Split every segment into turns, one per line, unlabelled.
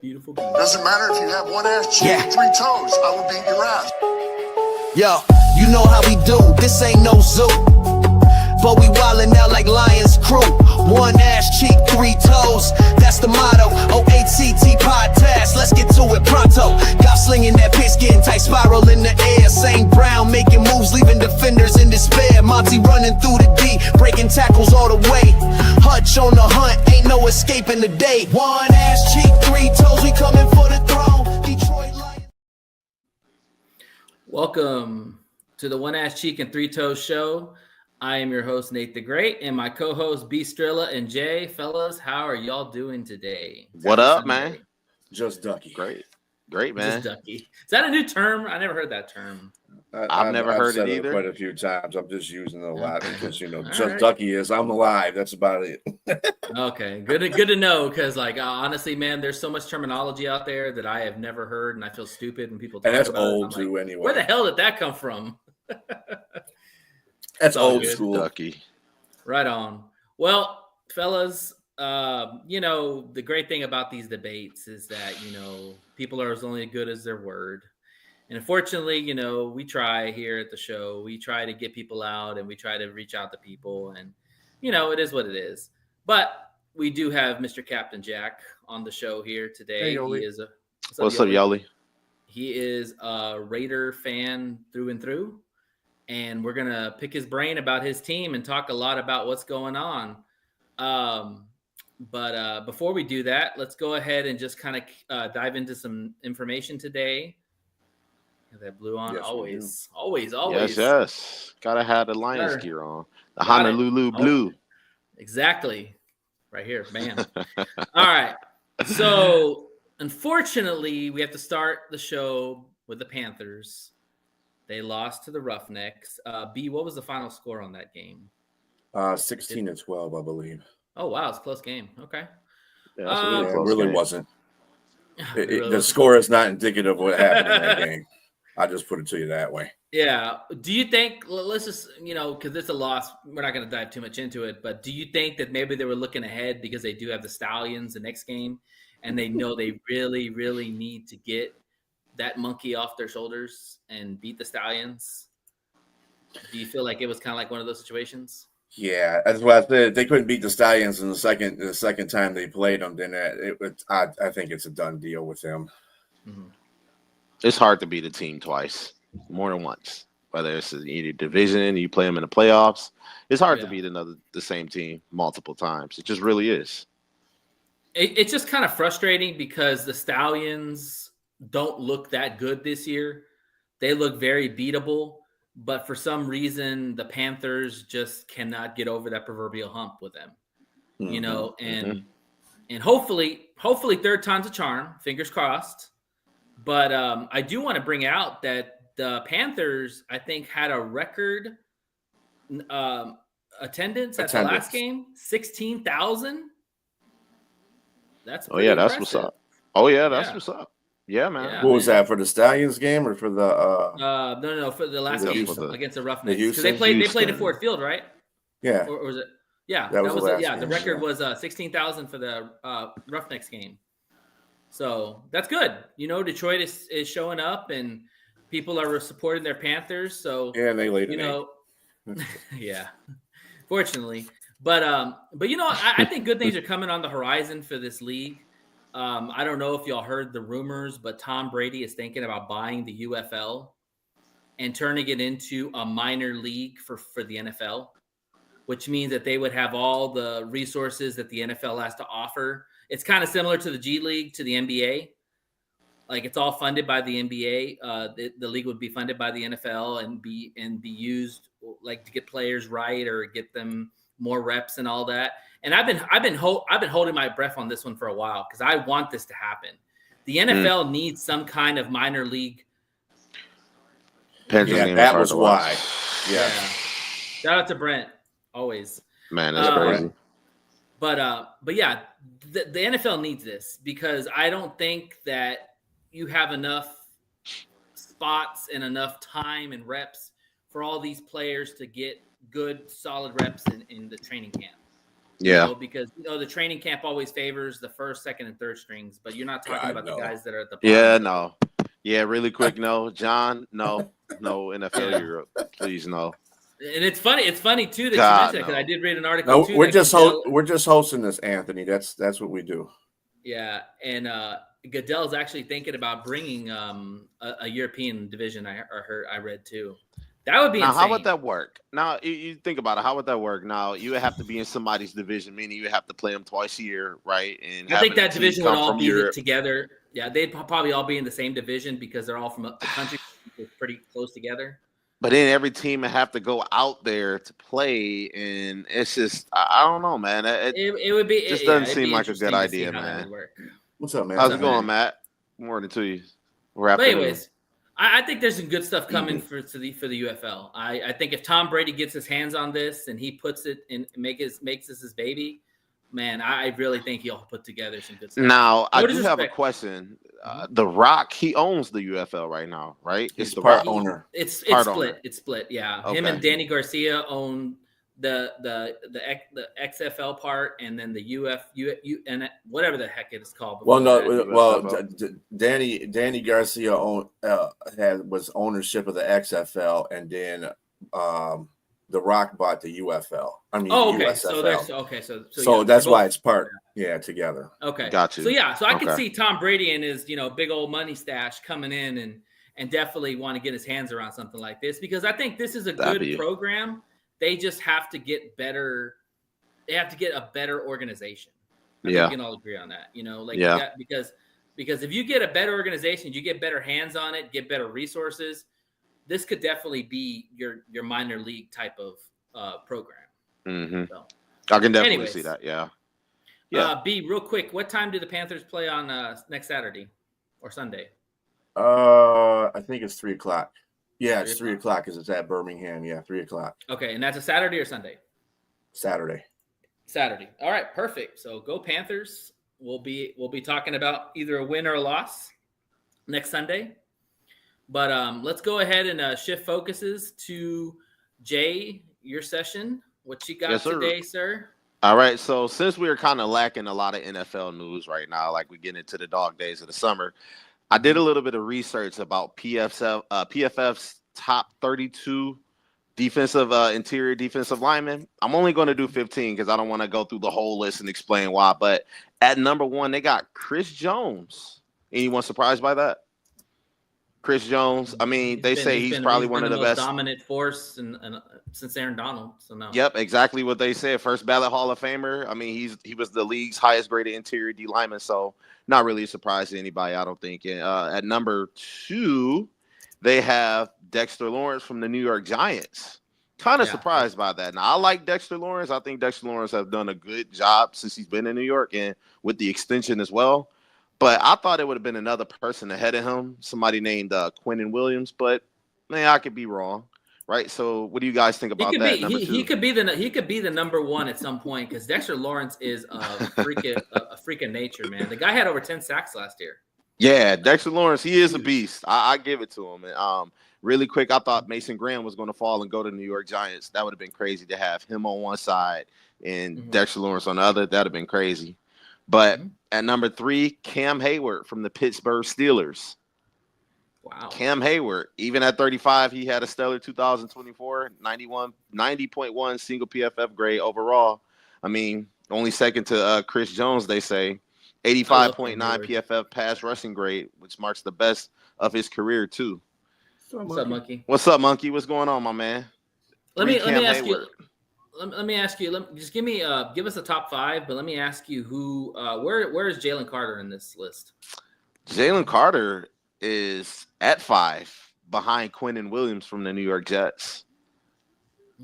Beautiful beans.
Doesn't matter if you have one ass cheek and 3 toes. I will beat your ass.
Yo, you know how we do. This ain't no zoo, but we wildin' out like Lions crew. One ass cheek, 3 toes. That's the motto. OATT podcast. Let's get to it pronto. Golf slinging that pitch, getting tight, spiral in the air. St. Brown making moves, leaving defenders in despair. Monty running through the D, breaking tackles all the way. Hutch on the hunt, ain't no escaping the day. One ass cheek, 3 toes. We coming for the throne. Detroit Lions.
Welcome to the One Ass Cheek and 3 Toes show. I am your host, Nate the Great, and my co-hosts, B. Strilla and Jay. Fellas, how are y'all doing today?
What up, man?
Just ducky.
Great, man.
Just ducky. Is that a new term? I never heard that term.
I've never heard it either.
Quite a few times. I'm just using it a lot because just
right.
ducky is I'm alive. That's about it.
Okay, good to know because, honestly, man, there's so much terminology out there that I have never heard, and I feel stupid when people talk
And that's
about
old
it.
too, anyway.
Where the hell did that come from?
That's old
good.
school.
Ducky.
Right on. Well, fellas, the great thing about these debates is that, people are as only good as their word. And unfortunately, we try here at the show, we try to get people out and we try to reach out to people and, it is what it is. But we do have Mr. Captain Jack on the show here today.
Hey, Yoli.
What's up, Yoli?
He is a Raider fan through and through. And we're going to pick his brain about his team and talk a lot about what's going on. But before we do that, let's go ahead and just kind of dive into some information today. That blue on,
Yes,
always.
Yes. Gotta have the Lions
Sure.
gear on. The
Got it.
Honolulu blue.
Exactly. Right here, bam. All right. So, unfortunately, we have to start the show with the Panthers. They lost to the Roughnecks. B, what was the final score on that game?
16-12, I believe.
Oh, wow. It's a close game. Okay.
Yeah, that's a really
It
close
really
game.
wasn't.
It really
The
wasn't.
score is not indicative of what happened in that game. I just put it to you that way.
Yeah. Do you think, let's just, because it's a loss, we're not going to dive too much into it, but do you think that maybe they were looking ahead because they do have the Stallions the next game and they know they really, really need to get that monkey off their shoulders and beat the Stallions? Do you feel like it was kind of like one of those situations?
Yeah, that's what I said. If they couldn't beat the Stallions in the second time they played them, then I think it's a done deal with them.
Mm-hmm.
It's hard to beat a team twice, more than once. Whether it's either division, you play them in the playoffs. It's hard to beat the same team multiple times. It just really is.
It's just kind of frustrating because the Stallions don't look that good this year. They look very beatable, but for some reason, the Panthers just cannot get over that proverbial hump with them.
Mm-hmm.
And hopefully third time's a charm, fingers crossed. But I do want to bring out that the Panthers, I think, had a record attendance at the last game, 16,000. That's pretty
that's
impressive.
what's up. That's what's up. Yeah, man.
Yeah.
What was that for the Stallions game or for the?
No, for the last
The
game
Houston.
against the Roughnecks.
The
Because they played at Ford Field, right?
Yeah,
Or was it? Yeah,
That was the last
The
game,
record
yeah.
was 16,000 for the Roughnecks game. So that's good. Detroit is showing up and people are supporting their Panthers. So
yeah, they laid it.
yeah, fortunately. But I think good things are coming on the horizon for this league. I don't know if y'all heard the rumors, but Tom Brady is thinking about buying the UFL and turning it into a minor league for the NFL, which means that they would have all the resources that the NFL has to offer. It's kind of similar to the G League, to the NBA. Like it's all funded by the NBA. The league would be funded by the NFL and be used like to get players right or get them more reps and all that. And I've been holding my breath on this one for a while because I want this to happen. The NFL needs some kind of minor league.
That was why.
Yeah. Shout out to Brent. Always.
Man, that's crazy.
But yeah, the NFL needs this because I don't think that you have enough spots and enough time and reps for all these players to get good, solid reps in the training camp.
Yeah.
Because the training camp always favors the first, second, and third strings, but you're not talking about the guys that are at the bottom.
Yeah, no. Yeah, really quick, no. John, no NFL Europe, please, no.
And it's funny too that you
God,
mentioned that because I
no.
did read an article too.
We're just hosting this, Anthony. That's what we do.
Yeah, and Goodell's actually thinking about bringing a European division. I read too. That would be
now.
insane.
How would that work? Now you think about it. How would that work? Now you would have to be in somebody's division, meaning you would have to play them twice a year, right? And
I think that division would all be
Europe
together. Yeah, they'd probably all be in the same division because they're all from the country pretty close together.
But then every team would have to go out there to play, and it's just I don't know, man.
It would be.
It just doesn't seem like a good idea,
man.
What's up, man?
How's it going, Matt? Morning to you.
But anyways, I think there's some good stuff coming for the UFL. I think if Tom Brady gets his hands on this and he puts it in, makes this his baby, man, I really think he'll put together some good stuff.
Now, I do have a question. The Rock, he owns the UFL right now, right?
He's the part owner.
It's
part
split.
owner.
It's split. Yeah,
Okay.
Him and Danny Garcia own the XFL part, and then the and whatever the heck it is called.
Danny Garcia was ownership of the XFL, and then The Rock bought the UFL. Okay.
USFL.
So that's why it's part together.
Okay,
got you.
So I could see Tom Brady and his big old money stash coming in and definitely want to get his hands around something like this because I think this is a good program. They just have to get better. They have to get a better organization. I think we can all agree on that. Because if you get a better organization, you get better hands on it, get better resources. This could definitely be your minor league type of program.
Mm-hmm.
So,
I can definitely see that. Yeah.
B, real quick, what time do the Panthers play on next Saturday or Sunday?
I think it's 3:00. Yeah, it's 3:00 because it's at Birmingham. Yeah, 3:00.
Okay, and that's a Saturday or Sunday?
Saturday.
All right, perfect. So go Panthers. We'll be talking about either a win or a loss next Sunday. But let's go ahead and shift focuses to Jay, your session. What you got today, sir?
All right. So since we're kind of lacking a lot of NFL news right now, like we get into the dog days of the summer, I did a little bit of research about PFF's top 32 interior defensive linemen. I'm only going to do 15 because I don't want to go through the whole list and explain why. But at number 1, they got Chris Jones. Anyone surprised by that? Chris Jones. I mean, they say he's probably one of the best
dominant force since Aaron Donald. So no.
Yep, exactly what they said. First ballot Hall of Famer. I mean, he was the league's highest graded interior D lineman. So not really a surprise to anybody, I don't think. And, at number 2, they have Dexter Lawrence from the New York Giants. Kind of surprised by that. Now I like Dexter Lawrence. I think Dexter Lawrence has done a good job since he's been in New York and with the extension as well. But I thought it would have been another person ahead of him, somebody named Quinnen Williams. But man, I could be wrong, right? So, what do you guys think about that?
He could be the number 1 at some point because Dexter Lawrence is a freak of nature, man. The guy had over 10 sacks last year.
Yeah, Dexter Lawrence, he is a beast. I give it to him. And, really quick, I thought Mason Graham was going to fall and go to the New York Giants. That would have been crazy to have him on one side and Dexter Lawrence on the other. That would have been crazy. But at number 3, Cam Hayward from the Pittsburgh Steelers.
Wow. Cam
Hayward, even at 35, he had a stellar 2024, 90.1 single PFF grade overall. I mean, only second to Chris Jones, they say. 85.9 PFF pass rushing grade, which marks the best of his career, too.
What's up, Monkey?
What's up, Monkey? What's going on, my man?
Let me ask you. Let me ask you. Just give us a top 5, but let me ask you who. Where is Jalen Carter in this list?
Jalen Carter is at 5 behind Quinnen Williams from the New York Jets.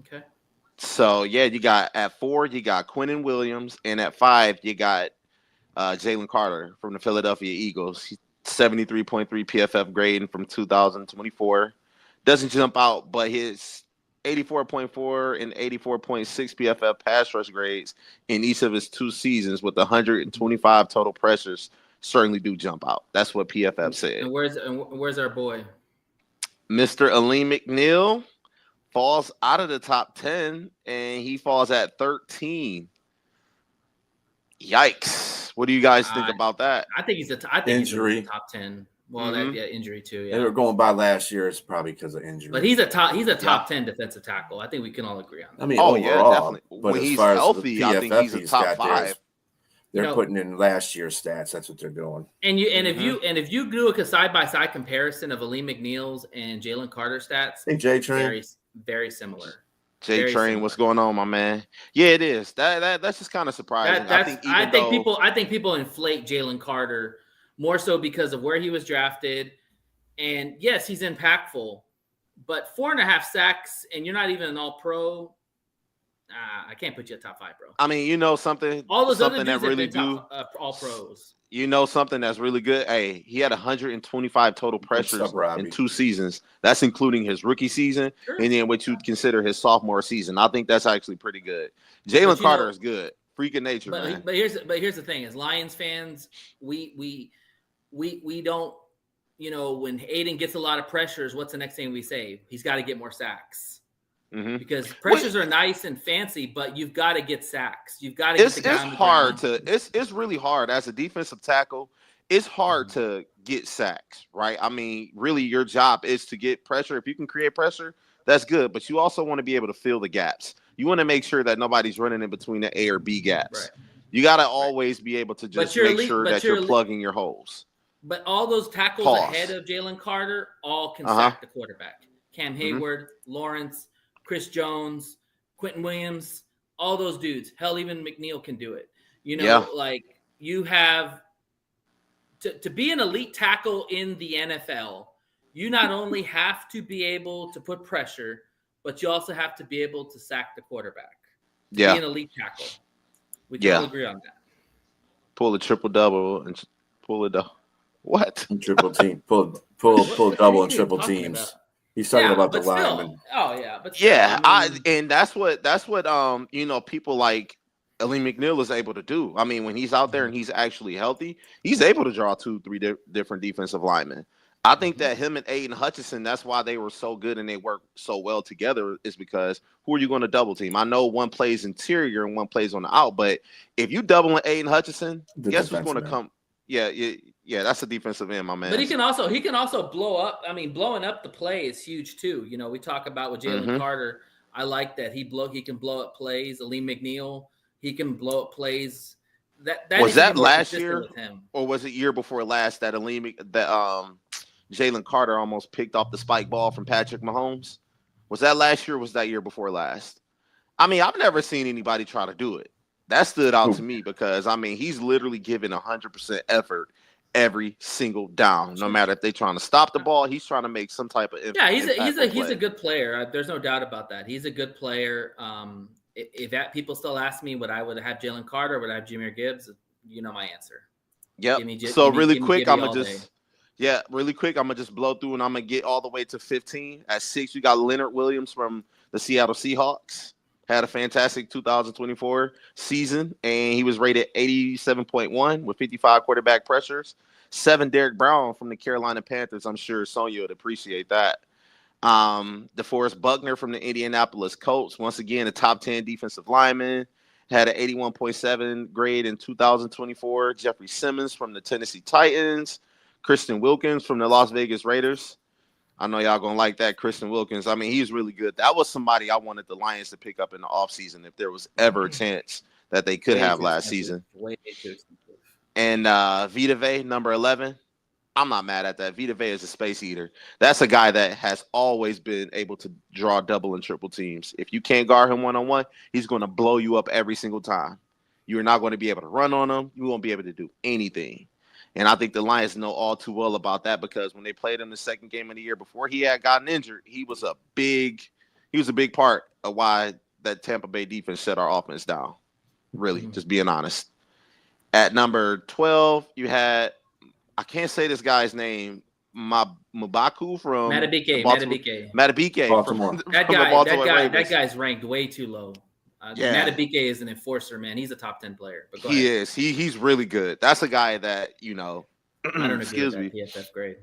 Okay.
So yeah, you got at 4, you got Quinnen Williams, and at 5, you got Jalen Carter from the Philadelphia Eagles. 73.3 PFF grading from 2024. Doesn't jump out, but his 84.4 and 84.6 PFF pass rush grades in each of his 2 seasons with 125 total pressures certainly do jump out. That's what PFF said.
And where's our boy?
Mr. Aleem McNeil falls out of the top 10, and he falls at 13 Yikes! What do you guys think about that?
I think I think
Injury.
he's in the top 10. Well, injury too.
They
Yeah,
were going by last year. It's probably because of injury.
but he's a top 10 defensive tackle. I think we can all agree on that.
I mean,
Oh
overall,
yeah, definitely.
but
When
as
he's
far
healthy,
as the
I think
PFF
he's a
he's
top
got there,
5.
they're putting in last year's stats. That's what they're doing.
And if you do a side by side comparison of Aleem McNeil's and Jalen Carter stats,
Hey, J Train.
very very similar.
J Train, what's going on, my man? Yeah, it is. That's just kind of surprising. I
think people inflate Jalen Carter more so because of where he was drafted. And yes, he's impactful, but 4.5 sacks and you're not even an all-pro. I can't put you at top 5, bro.
I mean, something.
All those
something
other dudes
that really
have been all pros.
Something that's really good. Hey, he had 125 total pressures in 2 seasons. That's including his rookie season and then what you'd consider his sophomore season. I think that's actually pretty good. Jalen Carter is good. Freaking nature, man.
But here's the thing: as Lions fans, we don't. When Aiden gets a lot of pressures, what's the next thing we say? He's got to get more sacks.
Mm-hmm.
Because pressures are nice and fancy, but you've got to get sacks. You've got to get the guy on the
hard
ground.
It's really hard as a defensive tackle. It's hard to get sacks, right? I mean, really, your job is to get pressure. If you can create pressure, that's good. But you also want to be able to fill the gaps. You want to make sure that nobody's running in between the A or B gaps.
Right.
You got to always be able to just make sure that you're plugging your holes.
But all those tackles ahead of Jalen Carter all can sack the quarterback. Cam Hayward, Lawrence, Chris Jones, Quentin Williams, all those dudes. Hell, even McNeil can do it. Like you have to be an elite tackle in the NFL, you not only have to be able to put pressure, but you also have to be able to sack the quarterback.
Yeah.
Be an elite tackle. We can all agree on that.
Pull a triple-double and pull it up. What?
Triple team. Pull double and triple teams.
About?
He's talking about the lineman.
Oh yeah, but
still, and that's what people like Aleem McNeil is able to do. I mean, when he's out there and he's actually healthy, he's able to draw 2-3 different defensive linemen. I think that him and Aiden Hutchinson, that's why they were so good and they work so well together, is because who are you going to double team? I know one plays interior and one plays on the out, but if you double Aiden Hutchinson, guess who's going to come? Yeah, that's a defensive end, my man.
But he can also blow up. I mean, blowing up the play is huge too. We talk about with Jalen Carter. I like that he can blow up plays. Aleem McNeil, he can blow up plays. That
was that last year, or was it year before last that Jalen Carter almost picked off the spike ball from Patrick Mahomes? Was that last year or was that year before last? I mean, I've never seen anybody try to do it. That stood out to me because, I mean, he's literally giving 100% effort every single down. No matter if they're trying to stop the ball, he's trying to make some type of impact.
Yeah, he's a good player. There's no doubt about that. He's a good player. If that people still ask me what I would have Jalen Carter, would I have Jahmyr Gibbs? You know my answer.
Yep. Really quick, I'm gonna just blow through and I'm gonna get all the way to 15. At 6, you got Leonard Williams from the Seattle Seahawks. Had a fantastic 2024 season, and he was rated 87.1 with 55 quarterback pressures. 7, Derek Brown from the Carolina Panthers. I'm sure Sonya would appreciate that. DeForest Buckner from the Indianapolis Colts. Once again, a top 10 defensive lineman. Had an 81.7 grade in 2024. Jeffrey Simmons from the Tennessee Titans. Christian Wilkins from the Las Vegas Raiders. I know y'all gonna like that, Christian Wilkins. I mean, he's really good. That was somebody I wanted the Lions to pick up in the offseason if there was ever a chance that they could have last season.
Way too expensive.
And Vita Vea, number 11. I'm not mad at that. Vita Vea is a space eater. That's a guy that has always been able to draw double and triple teams. If you can't guard him one-on-one, he's going to blow you up every single time. You're not going to be able to run on him. You won't be able to do anything. And I think the Lions know all too well about that because when they played him the second game of the year before he had gotten injured, he was a big part of why that Tampa Bay defense shut our offense down. Really, just being honest. At number 12, you had, I can't say this guy's name, Mabaku from Matabike.
Baltimore.
That guy's ranked way too low. Matabike is an enforcer, man. He's a top 10 player. But
he is. He's really good. That's a guy that,
I don't excuse me. PFF grade.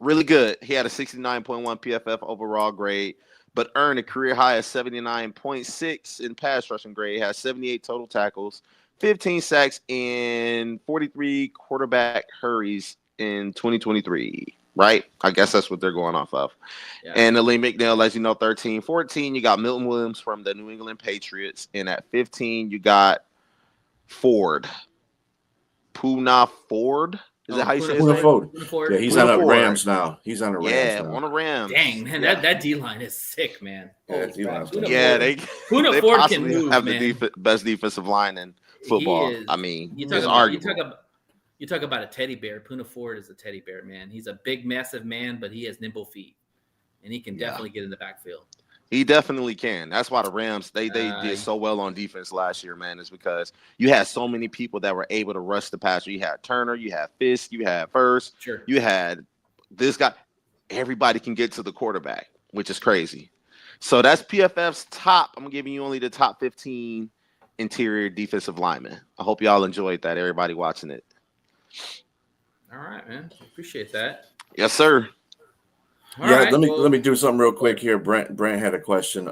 Really good. He had a 69.1 PFF overall grade, but earned a career high of 79.6 in pass rushing grade. Has 78 total tackles, 15 sacks, and 43 quarterback hurries in 2023. Right? I guess that's what they're going off of.
Yeah.
And Lee McNeil, as you know, 13. 14, you got Milton Williams from the New England Patriots. And at 15, you got Ford. Puna Ford? Is that how you say his name?
Ford.
Yeah, he's
Puna
on the
Ford.
Rams now. He's on the Rams now.
On the Rams.
Dang, man, that D-line is sick, man.
Yeah,
Holy
D-line's
crap.
good.
Puna
they
Ford
possibly
can move,
have
man.
the best defensive line in football. I mean, it's arguable.
You talk about a teddy bear. Puna Ford is a teddy bear, man. He's a big, massive man, but he has nimble feet, and he can definitely get in the backfield.
He definitely can. That's why the Rams they did so well on defense last year, man. Is because you had so many people that were able to rush the passer. You had Turner, you had Fisk, you had First, you had this guy. Everybody can get to the quarterback, which is crazy. So that's PFF's top. I'm giving you only the top 15 interior defensive linemen. I hope y'all enjoyed that. Everybody watching it.
All right, man. Appreciate that.
Yes, sir.
Let me do something real quick here. Brent had a question.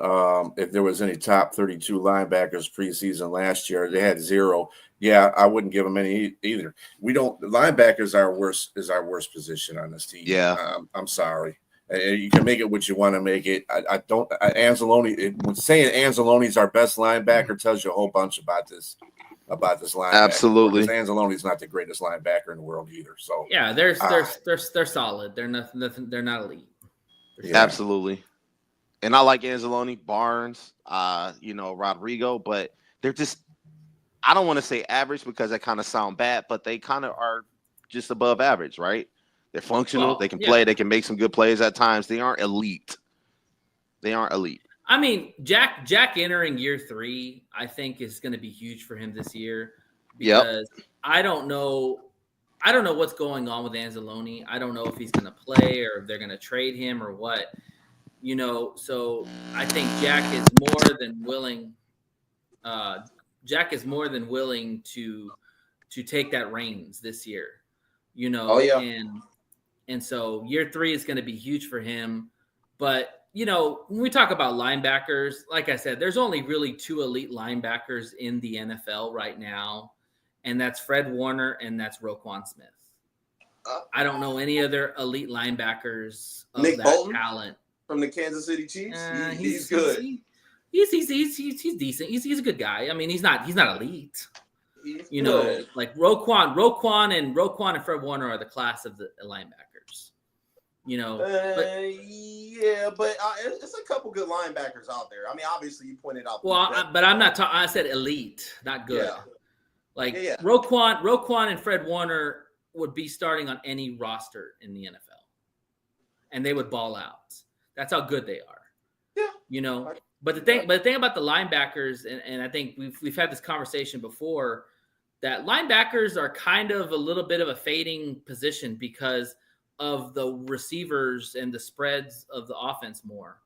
If there was any top 32 linebackers preseason last year, they had 0. Yeah, I wouldn't give them any either. Linebackers is our worst position on this team.
Yeah,
I'm sorry. You can make it what you want to make it. Anzalone. Saying Anzalone's our best linebacker tells you a whole bunch about this linebacker.
Absolutely.
Because Anzalone's not the greatest linebacker in the world either. So
yeah, they're solid. They're nothing. They're not elite.
Yeah. Absolutely. And I like Anzalone, Barnes, Rodrigo, but they're just, I don't want to say average because that kind of sound bad, but they kind of are just above average, right? They're functional. They can play. They can make some good plays at times. They aren't elite. I
mean, Jack entering year 3, I think is going to be huge for him this year because I don't know what's going on with Anzalone. I don't know if he's going to play or if they're going to trade him or what. So I think Jack is more than willing. Jack is more than willing to take that reins this year. And so year 3 is going to be huge for him. But when we talk about linebackers, like I said, there's only really 2 elite linebackers in the NFL right now, and that's Fred Warner and that's Roquan Smith. I don't know any other elite linebackers of
Nick
that
Bolton
talent
from the Kansas City Chiefs. He's
good. He's decent. He's a good guy. I mean, he's not elite. Like Roquan and Fred Warner are the class of the linebackers.
But it's a couple good linebackers out there. I mean, obviously you pointed out.
But I'm not talking. I said elite, not good.
Yeah.
Roquan and Fred Warner would be starting on any roster in the NFL, and they would ball out. That's how good they are.
Yeah.
But the thing about the linebackers, and I think we've had this conversation before, that linebackers are kind of a little bit of a fading position because of the receivers and the spreads of the offense more,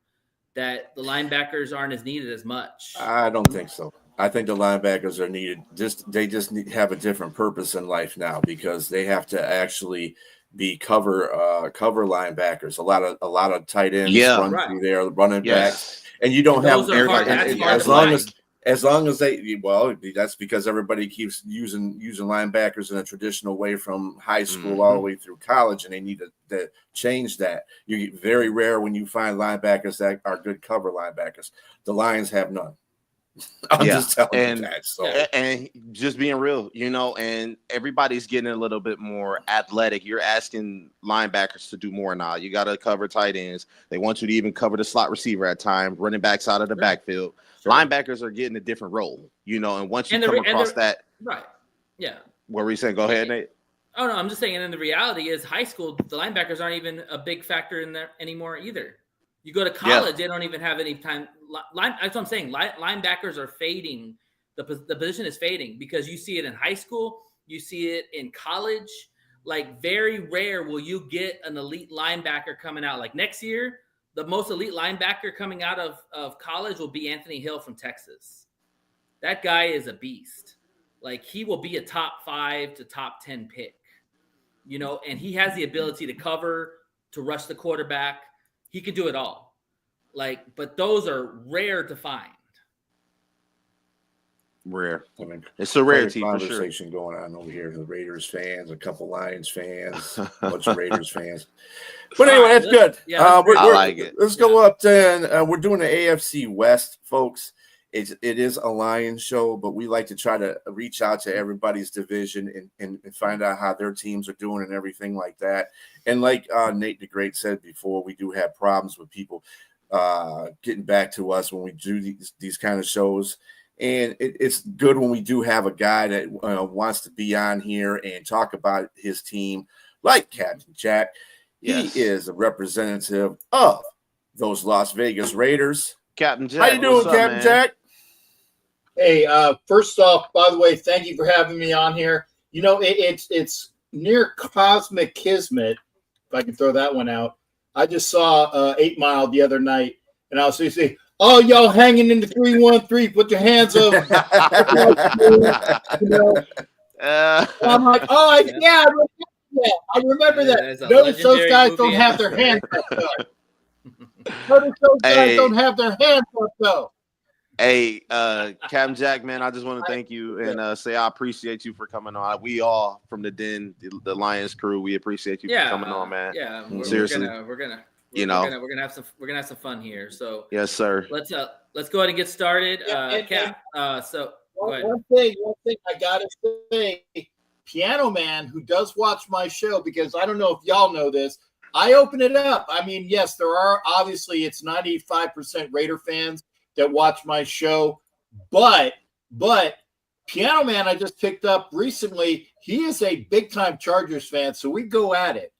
that the linebackers aren't as needed as much.
I don't think so. I think the linebackers are needed. They just have a different purpose in life now because they have to actually be cover linebackers. A lot of tight ends run through there, running backs, and you don't have everybody. As long as that's because everybody keeps using linebackers in a traditional way from high school all the way through college, and they need to change that. You get very rare when you find linebackers that are good cover linebackers. The Lions have none. I'm just telling you that. So.
And just being real, and everybody's getting a little bit more athletic. You're asking linebackers to do more now. You got to cover tight ends. They want you to even cover the slot receiver at times, running backs out of the backfield. Sure. Linebackers are getting a different role, and once you come across that.
Right. Yeah.
What were you saying? Go ahead, Nate.
Oh, no, I'm just saying, and the reality is high school, the linebackers aren't even a big factor in there anymore either. You go to college, they don't even have any time. That's what I'm saying. Linebackers are fading. The position is fading because you see it in high school. You see it in college. Like, very rare will you get an elite linebacker coming out. Like, next year, the most elite linebacker coming out of college will be Anthony Hill from Texas. That guy is a beast. Like, he will be a top 5 to top 10 pick, and he has the ability to cover, to rush the quarterback. He can do it all. But those are rare to find.
Rare.
I mean,
It's a rarity for sure.
conversation going on over here. The Raiders fans, a couple Lions fans, a bunch of Raiders fans. But anyway, that's good.
Yeah,
I like it.
Let's go up then. We're doing the AFC West, folks. It is a Lions show, but we like to try to reach out to everybody's division and find out how their teams are doing and everything like that. And like Nate the Great said before, we do have problems with people getting back to us when we do these kind of shows. And it's good when we do have a guy that wants to be on here and talk about his team, like Captain Jack.
Yes.
He is a representative of those Las Vegas Raiders.
Captain Jack.
How you doing, Captain Jack?
Hey, first off, by the way, thank you for having me on here. You know, it's near cosmic kismet, if I can throw that one out. I just saw 8 Mile the other night, and I was saying, "Oh, y'all hanging in the 313, put your hands up." You know? I'm like, "Oh, yeah, I remember that." Notice those guys don't have their hands up, though. Notice those guys don't have their hands up, though.
Hey, Captain Jack, man, I just want to thank you and say I appreciate you for coming on. We all from the Den, the Lions crew, we appreciate you for coming on, man.
Yeah,
seriously,
we're gonna have some fun here. So
yes, sir.
Let's go ahead and get started. Cap. So go ahead.
One thing I gotta say, Piano Man, who does watch my show, because I don't know if y'all know this, I open it up. I mean, yes, there are obviously it's 95% Raider fans that watch my show, but Piano Man I just picked up recently, he is a big time Chargers fan, so we go at it.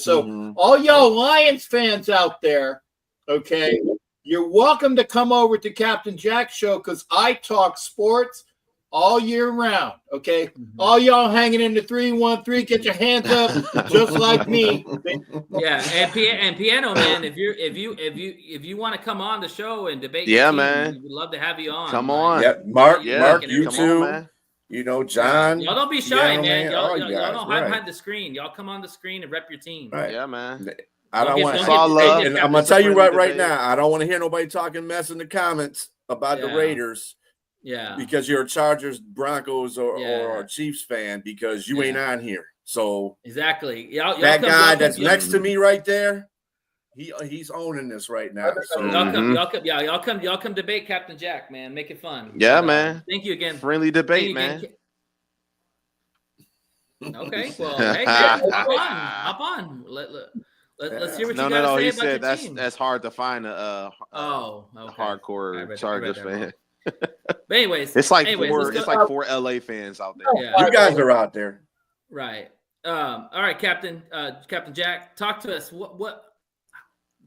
So all y'all Lions fans out there, okay, you're welcome to come over to Captain Jack's show because I talk sports all year round, okay? All y'all hanging in the 313, get your hands up, just like me.
Yeah, and Piano Man, if you want to come on the show and debate,
man,
we'd love to have you on.
Come on, Mark, you too.
Man.
You know, John.
Y'all don't be shy, man. Y'all don't hide
right.
behind the screen. Y'all come on the screen and rep your team.
Right.
Yeah, man.
I don't want.
And
I'm gonna tell you right now. I don't want to hear nobody talking mess in the comments about the Raiders.
Yeah,
because you're a Chargers, Broncos, or Chiefs fan because you ain't on here. So
exactly,
that guy that's next to me right there, he's owning this right now. So
y'all come debate Captain Jack, man. Make it fun.
Yeah, man.
Thank you again.
Friendly debate, man.
Okay, well, hey, hop on. Let's hear what you got to say about
he
your
said
team.
that's hard to find a hardcore Chargers fan.
But anyways,
it's like four LA fans out there.
Yeah.
You guys are out there,
right? All right, Captain Jack, talk to us. What?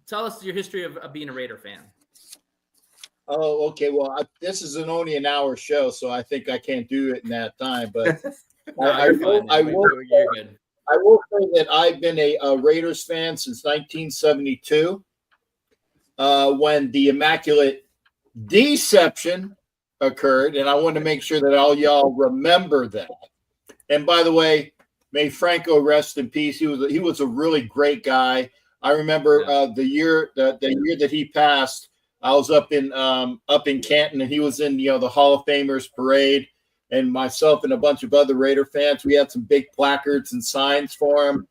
Tell us your history of being a Raider fan.
Oh, okay. Well, this is only an hour show, so I think I can't do it in that time. But I will say that I've been a Raiders fan since 1972, when the Immaculate Deception occurred, and I want to make sure that all y'all remember that. And by the way, may Franco rest in peace. He was a really great guy. I remember the year that he passed. I was up in Canton, and he was in the Hall of Famers parade, and myself and a bunch of other Raider fans, we had some big placards and signs for him.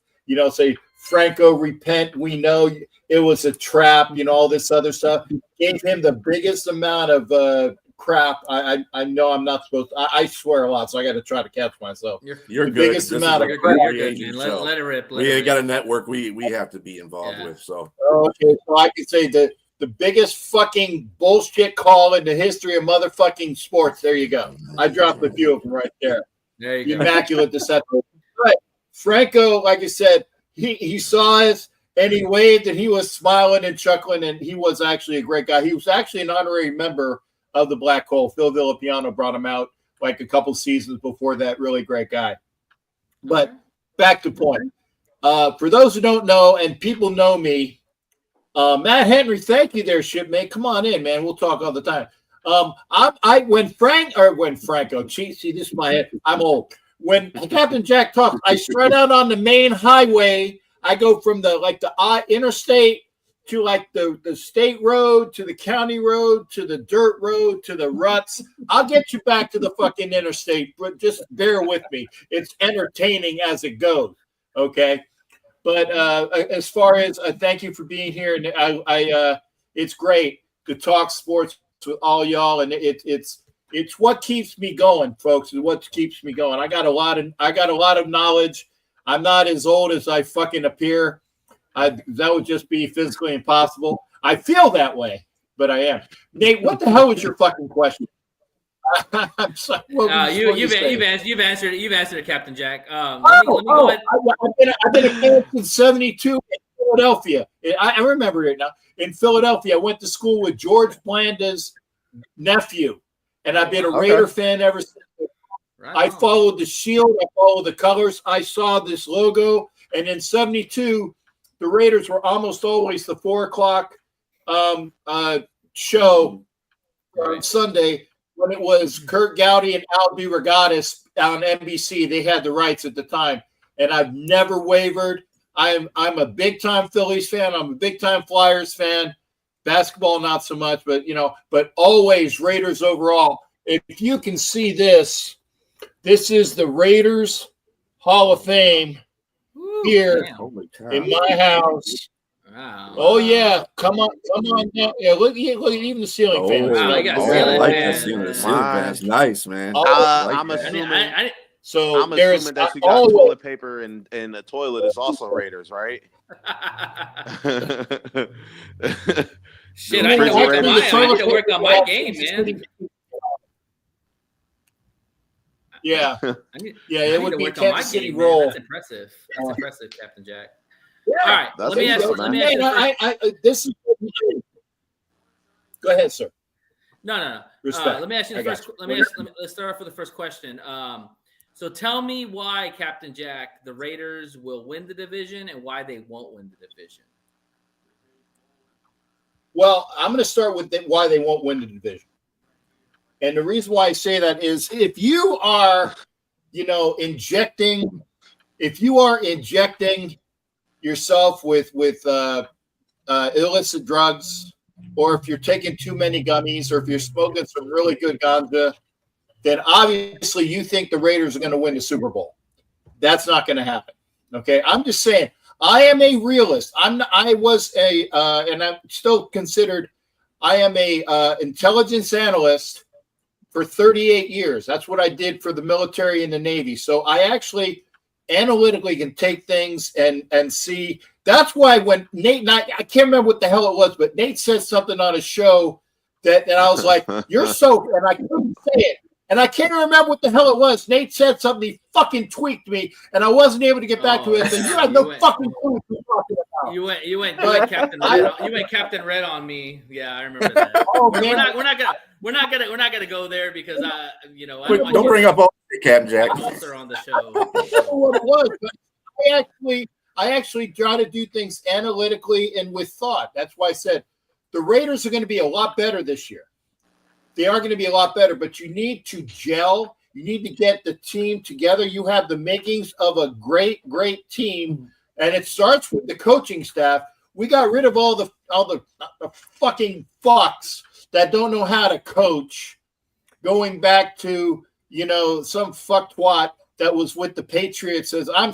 Say Franco, repent. We know it was a trap. All this other stuff. Gave him the biggest amount of crap. I know I'm not supposed to. I swear a lot, so I got to try to catch myself.
You're
the
good.
Biggest amount of
crap. You're good, man. Let it rip.
We got a network we have to be involved with. So
okay, so I can say that the biggest fucking bullshit call in the history of motherfucking sports. There you go. I dropped a few of them right there.
There you go.
Immaculate Deception. Right. Franco, like I said, he saw us and he waved and he was smiling and chuckling, and he was actually a great guy. He was actually an honorary member of the Black Hole. Phil Villapiano brought him out like a couple seasons before that. Really great guy. But back to point. For those who don't know, and people know me, Matt Henry, thank you there, shipmate. Come on in, man. We'll talk all the time. When Franco, see, this is my head. I'm old. When Captain Jack talks, I strut out on the main highway. I go from the interstate to like the state road, to the county road, to the dirt road, to the ruts. I'll get you back to the fucking interstate, but just bear with me. It's entertaining as it goes. Okay. But as far as thank you for being here, and I it's great to talk sports with all y'all, and it's what keeps me going, folks. It's what keeps me going. I got a lot of knowledge. I'm not as old as I fucking appear. That would just be physically impossible. I feel that way, but I am. Nate, what the hell was your fucking question? I'm sorry.
You've answered it, Captain Jack. Let me
go ahead. I've been a fan since '72 in Philadelphia. I remember it now. In Philadelphia, I went to school with George Blanda's nephew, and I've been a Raider fan ever since. Right I followed the shield. I followed the colors. I saw this logo, and in '72, the Raiders were almost always the 4:00 show on Sunday. When it was Kurt Gowdy and Al B. Regatas on NBC, they had the rights at the time, and I've never wavered. I'm a big time Phillies fan. I'm a big time Flyers fan. Basketball, not so much, but always Raiders overall. If you can see this, this is the Raiders Hall of Fame here in my house.
Wow.
Oh yeah, come on down. Yeah, look, even the ceiling fans.
Wow, you got ceiling fans.
The ceiling fans, nice man.
I'm assuming. I'm assuming that you got toilet paper and the toilet is also Raiders, right?
Shit, I need to work on my game, man.
Yeah, it would be Kansas City roll.
That's impressive. That's impressive, Captain Jack. Yeah, all right, let me ask you.
This is. Go ahead, sir.
No. Let me ask you the first. Let's start off with the first question. So tell me why, Captain Jack, the Raiders will win the division and why they won't win the division.
Well, I'm going to start with why they won't win the division. And the reason why I say that is if you are, injecting yourself with illicit drugs, or if you're taking too many gummies, or if you're smoking some really good ganja, then obviously you think the Raiders are going to win the Super Bowl. That's not going to happen. Okay, I'm just saying. I am a realist. And I'm still considered. I am a intelligence analyst for 38 years. That's what I did for the military and the Navy. So I actually analytically can take things and see. That's why when Nate and I can't remember what the hell it was, but Nate said something on a show that I was like, you're so, and I couldn't say it. And I can't remember what the hell it was. Nate said something, he fucking tweaked me, and I wasn't able to get back to it. I said, you have no fucking clue what you're talking about.
You went Captain Red. You went Captain Red on me. Yeah, I remember that. We're not gonna go there because
don't bring up all Captain Jack.
On the show.
I don't know what it was, but I actually try to do things analytically and with thought. That's why I said the Raiders are going to be a lot better this year. They are going to be a lot better, but you need to gel. You need to get the team together. You have the makings of a great, great team, and it starts with the coaching staff. We got rid of all the fucking fucks that don't know how to coach. Going back to some fucktwad that was with the Patriots says I'm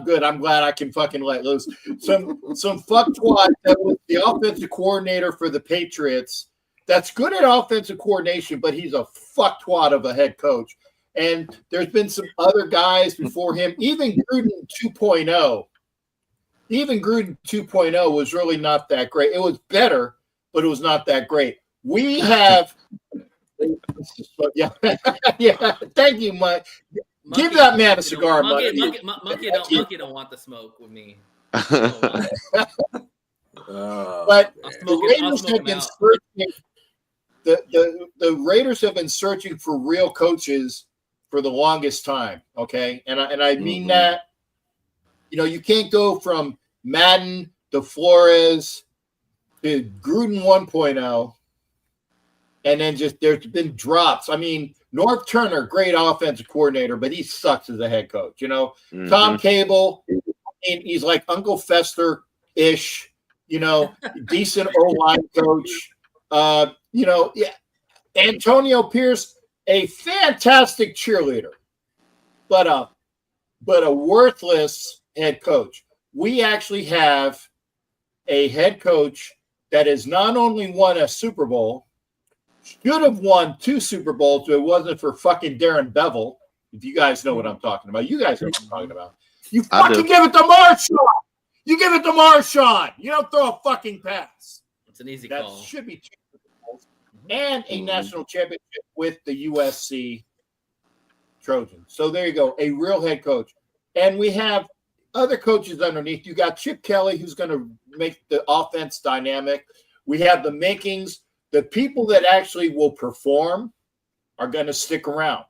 good. I'm glad I can fucking let loose. Some fucktwad that was the offensive coordinator for the Patriots. That's good at offensive coordination, but he's a fucktwad of a head coach. And there's been some other guys before him. Even Gruden 2.0. Even Gruden 2.0 was really not that great. It was better, but it was not that great. We have yeah. Thank you, Mike. Give that man a cigar,
Monkey don't want the smoke with me.
But the Raiders have been searching. The Raiders have been searching for real coaches for the longest time. Okay, and I mean that. You can't go from Madden to Flores to Gruden 1.0, and then just there's been drops. I mean, Norv Turner, great offensive coordinator, but he sucks as a head coach. Tom Cable, he's like Uncle Fester-ish. decent O-line coach. Antonio Pierce, a fantastic cheerleader, but a worthless head coach. We actually have a head coach that has not only won a Super Bowl, should have won 2 Super Bowls if it wasn't for fucking Darren Bevel. If you guys know what I'm talking about. You guys know what I'm talking about. You fucking give it to Marshawn. You give it to Marshawn. You don't throw a fucking pass.
It's an easy
that
call.
Should be 2 Super Bowls and a national championship with the USC Trojans. So there you go. A real head coach. And we have other coaches underneath. You got Chip Kelly, who's going to make the offense dynamic. We have the makings. The people that actually will perform are going to stick around.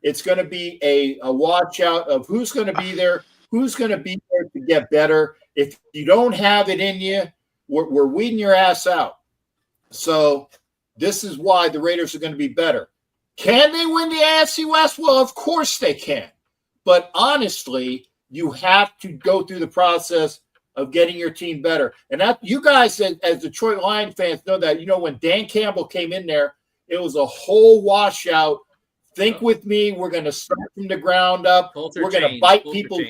It's going to be a watch out of who's going to be there, who's going to be there to get better. If you don't have it in you, we're weeding your ass out. So this is why the Raiders are going to be better. Can they win the AFC West? Well, of course they can. But honestly, you have to go through the process of getting your team better. And that you guys, as Detroit Lions fans, know that, when Dan Campbell came in there, it was a whole washout. Think with me. We're going to start from the ground up. We're going to bite people.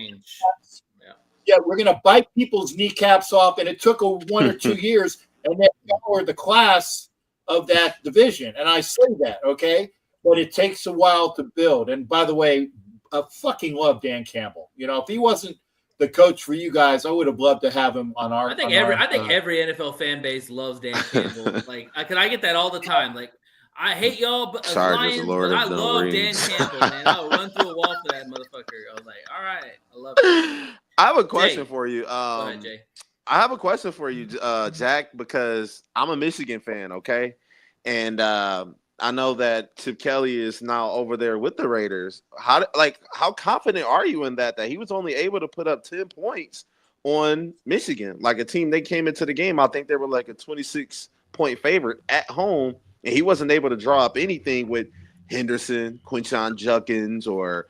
Yeah, we're going to bite people's kneecaps off. And it took 1 or 2 years. And then we're the class of that division. And I say that, okay? But it takes a while to build. And by the way, I fucking love Dan Campbell. If he wasn't the coach for you guys, I would have loved to have him on our.
I think every NFL fan base loves Dan Campbell. Cause I get that all the time. Like, I hate y'all, but Lions, but I love Dan Campbell, man. I'll run through a wall for that motherfucker. I was like, all right, I love it.
I have a question for you.
Go ahead, Jay.
I have a question for you, Jack, because I'm a Michigan fan, okay? And I know that Chip Kelly is now over there with the Raiders. How confident are you in that he was only able to put up 10 points on Michigan, like a team they came into the game? I think they were like a 26-point favorite at home, and he wasn't able to draw up anything with Henderson, Quinshon Judkins, or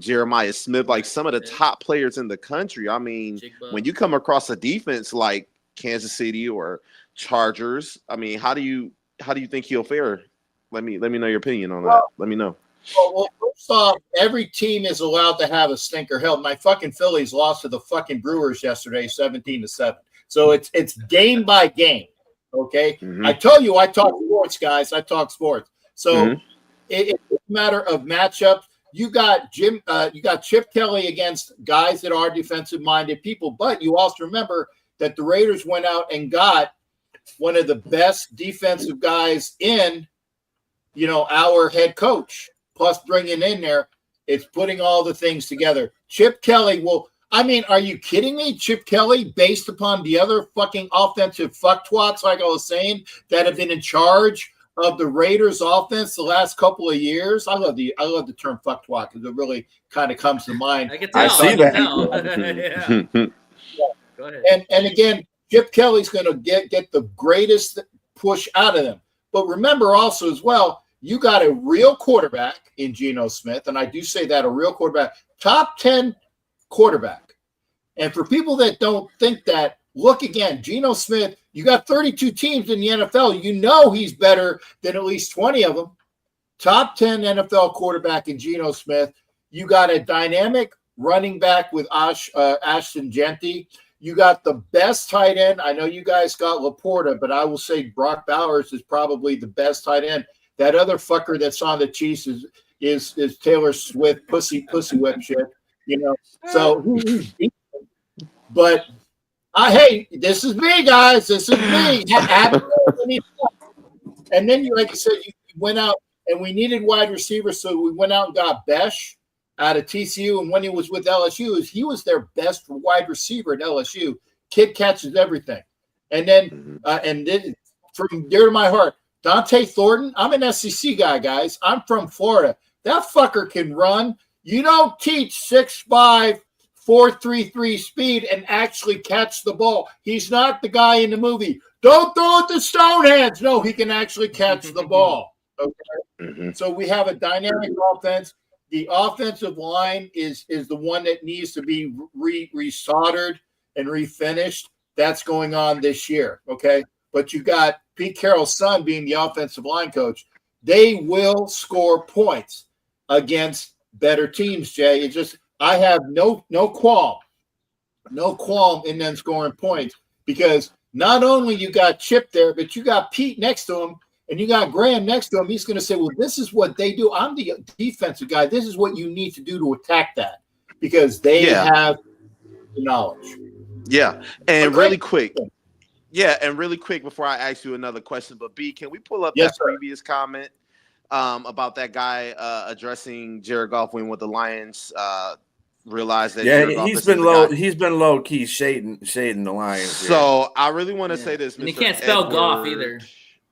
Jeremiah Smith, like some of the top players in the country. I mean, when you come across a defense like Kansas City or Chargers, I mean, how do you think he'll fare? Let me know your opinion on that. Let me know.
Well, first off, every team is allowed to have a stinker. Hell, my fucking Phillies lost to the fucking Brewers yesterday, 17-7. So it's game by game. Okay. Mm-hmm. I told you I talk sports, guys. I talk sports. So it's a matter of matchups. You got Chip Kelly against guys that are defensive-minded people, but you also remember that the Raiders went out and got one of the best defensive guys in, our head coach, plus bringing in there, it's putting all the things together. Chip Kelly are you kidding me? Chip Kelly, based upon the other fucking offensive fucktwats, like I was saying, that have been in charge of the Raiders offense the last couple of years. I love the term fucktwat because it really kind of comes to mind.
I see that.
Yeah. Go ahead.
And again, Chip Kelly's going to get the greatest push out of them. But remember also as well, you got a real quarterback in Geno Smith, and I do say that, a real quarterback, top 10 quarterback. And for people that don't think that, look again, Geno Smith, you got 32 teams in the NFL. He's better than at least 20 of them. Top 10 NFL quarterback in Geno Smith. You got a dynamic running back with Ashton Genty. You got the best tight end. I know you guys got Laporta, but I will say Brock Bowers is probably the best tight end. That other fucker that's on the Chiefs is Taylor Swift, pussy whip shit, So he's decent. But hey, this is me, guys. This is me. And then, like I said, you went out and we needed wide receivers, so we went out and got Besh out of TCU. And when he was with LSU, he was their best wide receiver at LSU. Kid catches everything. And then, from dear to my heart, Dante Thornton. I'm an SEC guy, guys. I'm from Florida. That fucker can run. You don't teach 6'5", 4.33 speed and actually catch the ball. He's not the guy in the movie. Don't throw it to Stoneheads. No, he can actually catch the ball. Okay. So we have a dynamic offense. The offensive line is the one that needs to be resoldered and refinished. that's going on this year. Okay. But you got Pete Carroll's son being the offensive line coach. They will score points against better teams, Jay. It's just, I have no qualm in them scoring points, because not only you got Chip there, but you got Pete next to him, and you got Graham next to him. He's going to say, well, this is what they do. I'm the defensive guy. This is what you need to do to attack that, because they have the knowledge.
Yeah. And really quick. Yeah. And really quick before I ask you another question, but B, can we pull up that previous comment about that guy addressing Jared Goff when with the Lions realized that
he's been low key shading the Lions.
So I really want to say this,
and he can't spell golf either.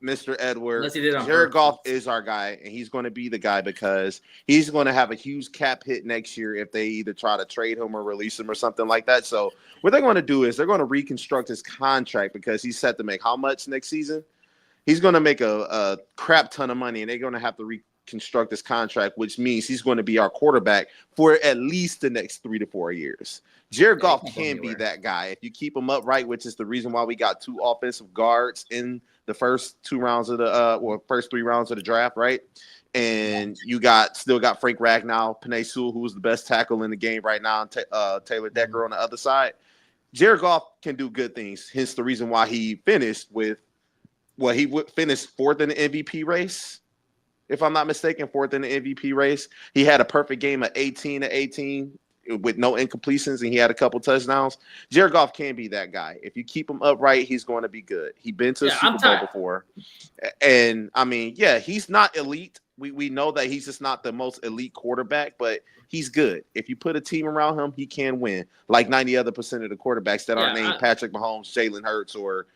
Mr. Edward, Jared Goff is our guy, and he's going to be the guy because he's going to have a huge cap hit next year if they either try to trade him or release him or something like that. So what they're going to do is they're going to reconstruct his contract, because he's set to make how much next season? He's going to make a crap ton of money, and they're going to have to reconstruct his contract, which means he's going to be our quarterback for at least the next 3 to 4 years. Jared Goff can be that guy if you keep him upright, which is the reason why we got 2 offensive guards in the first 2 rounds of the first 3 rounds of the draft, right? And you still got Frank Ragnow, Penei Sewell, who's the best tackle in the game right now, and Taylor Decker on the other side. Jared Goff can do good things. Hence the reason why he finished with he finished 4th in the MVP race, if I'm not mistaken, 4th in the MVP race. He had a perfect game of 18-18 with no incompletions, and he had a couple touchdowns. Jared Goff can be that guy. If you keep him upright, he's going to be good. He's been to a Super Bowl before. And, I mean, he's not elite. We know that he's just not the most elite quarterback, but he's good. If you put a team around him, he can win, like 90% of the quarterbacks that aren't named Patrick Mahomes, Jalen Hurts, or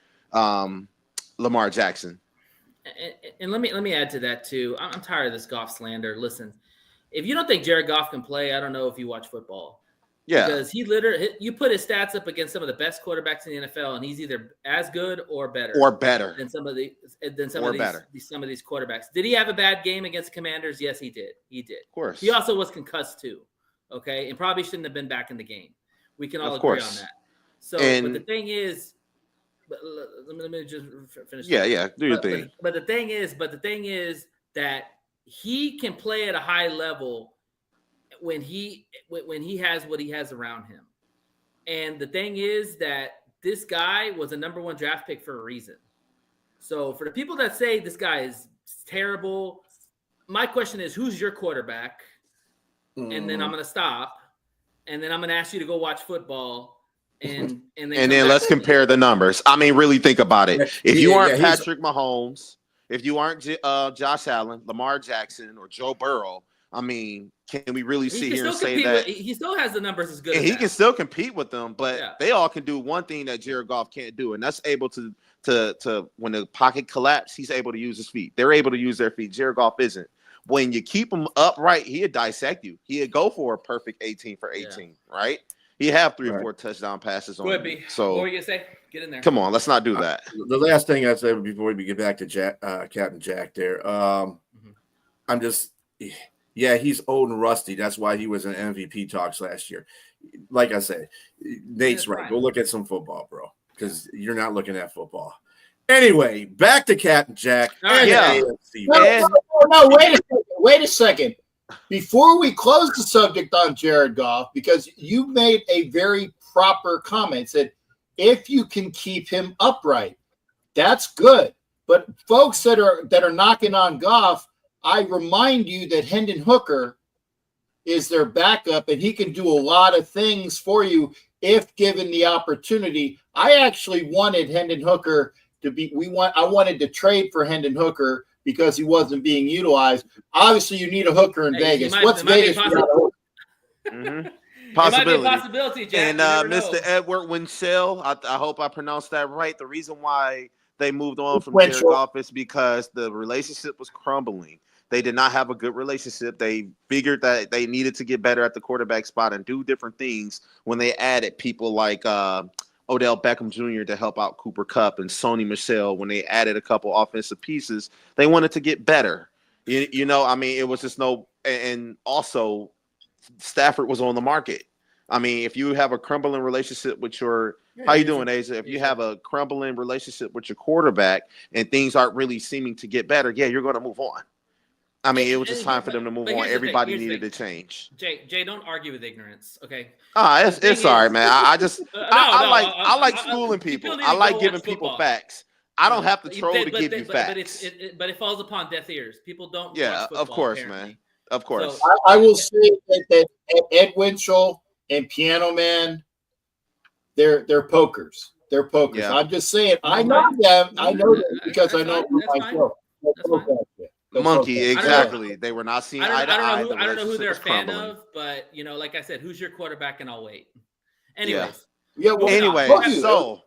Lamar Jackson.
And let me add to that, too. I'm tired of this Goff slander. Listen. If you don't think Jared Goff can play, I don't know if you watch football. Yeah. Because you put his stats up against some of the best quarterbacks in the NFL, and he's either as good or better. Than some of these quarterbacks. Did he have a bad game against the Commanders? Yes, he did. Of course. He also was concussed too. Okay. And probably shouldn't have been back in the game. We can all agree on that. So, but the thing is, let me just finish.
Yeah. Do your thing.
But the thing is that he can play at a high level when he has what he has around him. And the thing is that this guy was a number 1 draft pick for a reason. So for the people that say this guy is terrible, my question is, who's your quarterback? And then I'm going to stop. And then I'm going to ask you to go watch football. And then
let's compare the numbers. I mean, really think about it. If you aren't Patrick Mahomes, if you aren't Josh Allen, Lamar Jackson, or Joe Burrow, I mean, can we really sit here and say that
he still has the numbers as good?
And he can still compete with them, but they all can do one thing that Jared Goff can't do, and that's able to when the pocket collapse, he's able to use his feet. They're able to use their feet. Jared Goff isn't. When you keep him upright, he'll dissect you. He'll go for a perfect 18 for 18, right? He have 3 or 4 touchdown passes on him. So
what were you gonna say? Get in there.
Come on, let's not do that.
The last thing I said before we get back to Captain Jack there, I'm just, he's old and rusty. That's why he was in MVP talks last year. Like I said, Nate's right. Go look at some football, bro, because you're not looking at football. Anyway, back to Captain Jack.
AFC. No, wait a second. Before we close the subject on Jared Goff, because you made a very proper comment, said if you can keep him upright, that's good. But folks that are knocking on Goff, I remind you that Hendon Hooker is their backup, and he can do a lot of things for you if given the opportunity. I actually wanted Hendon Hooker to be. I wanted to trade for Hendon Hooker because he wasn't being utilized. Obviously, you need a hooker in Vegas. What's Vegas?
Possibility. Jack. And Mr. Edward Winchell, I hope I pronounced that right. The reason why they moved on from Jared Goff is because the relationship was crumbling. They did not have a good relationship. They figured that they needed to get better at the quarterback spot and do different things when they added people like Odell Beckham Jr. to help out Cooper Kupp and Sony Michel. When they added a couple offensive pieces, they wanted to get better. You know, I mean, it was just and also Stafford was on the market. I mean, if you have a crumbling relationship with your how you doing, Asia? If you have a crumbling relationship with your quarterback and things aren't really seeming to get better, yeah, you're going to move on. I mean, it was just time for them to move on. Everybody needed to change.
Jay, don't argue with ignorance, okay?
It's all right, man. I like
no,
schooling people. I like giving people facts. I don't have to troll to give you facts.
But it falls upon deaf ears. People don't.
Yeah,
watch football,
of course,
apparently.
man. Of course.
So,
I will say that Ed Winchell and Piano Man, they're pokers. They're pokers.
Yeah.
I'm just saying. I know them. I know them because I know from
That's fine.
myself.
Monkey, exactly. They were not seeing eye to eye.
I don't know who they're a fan
crumbling.
of, but like I said, who's your quarterback? And I'll wait. Anyways,
Yeah. Well,
Anyway, so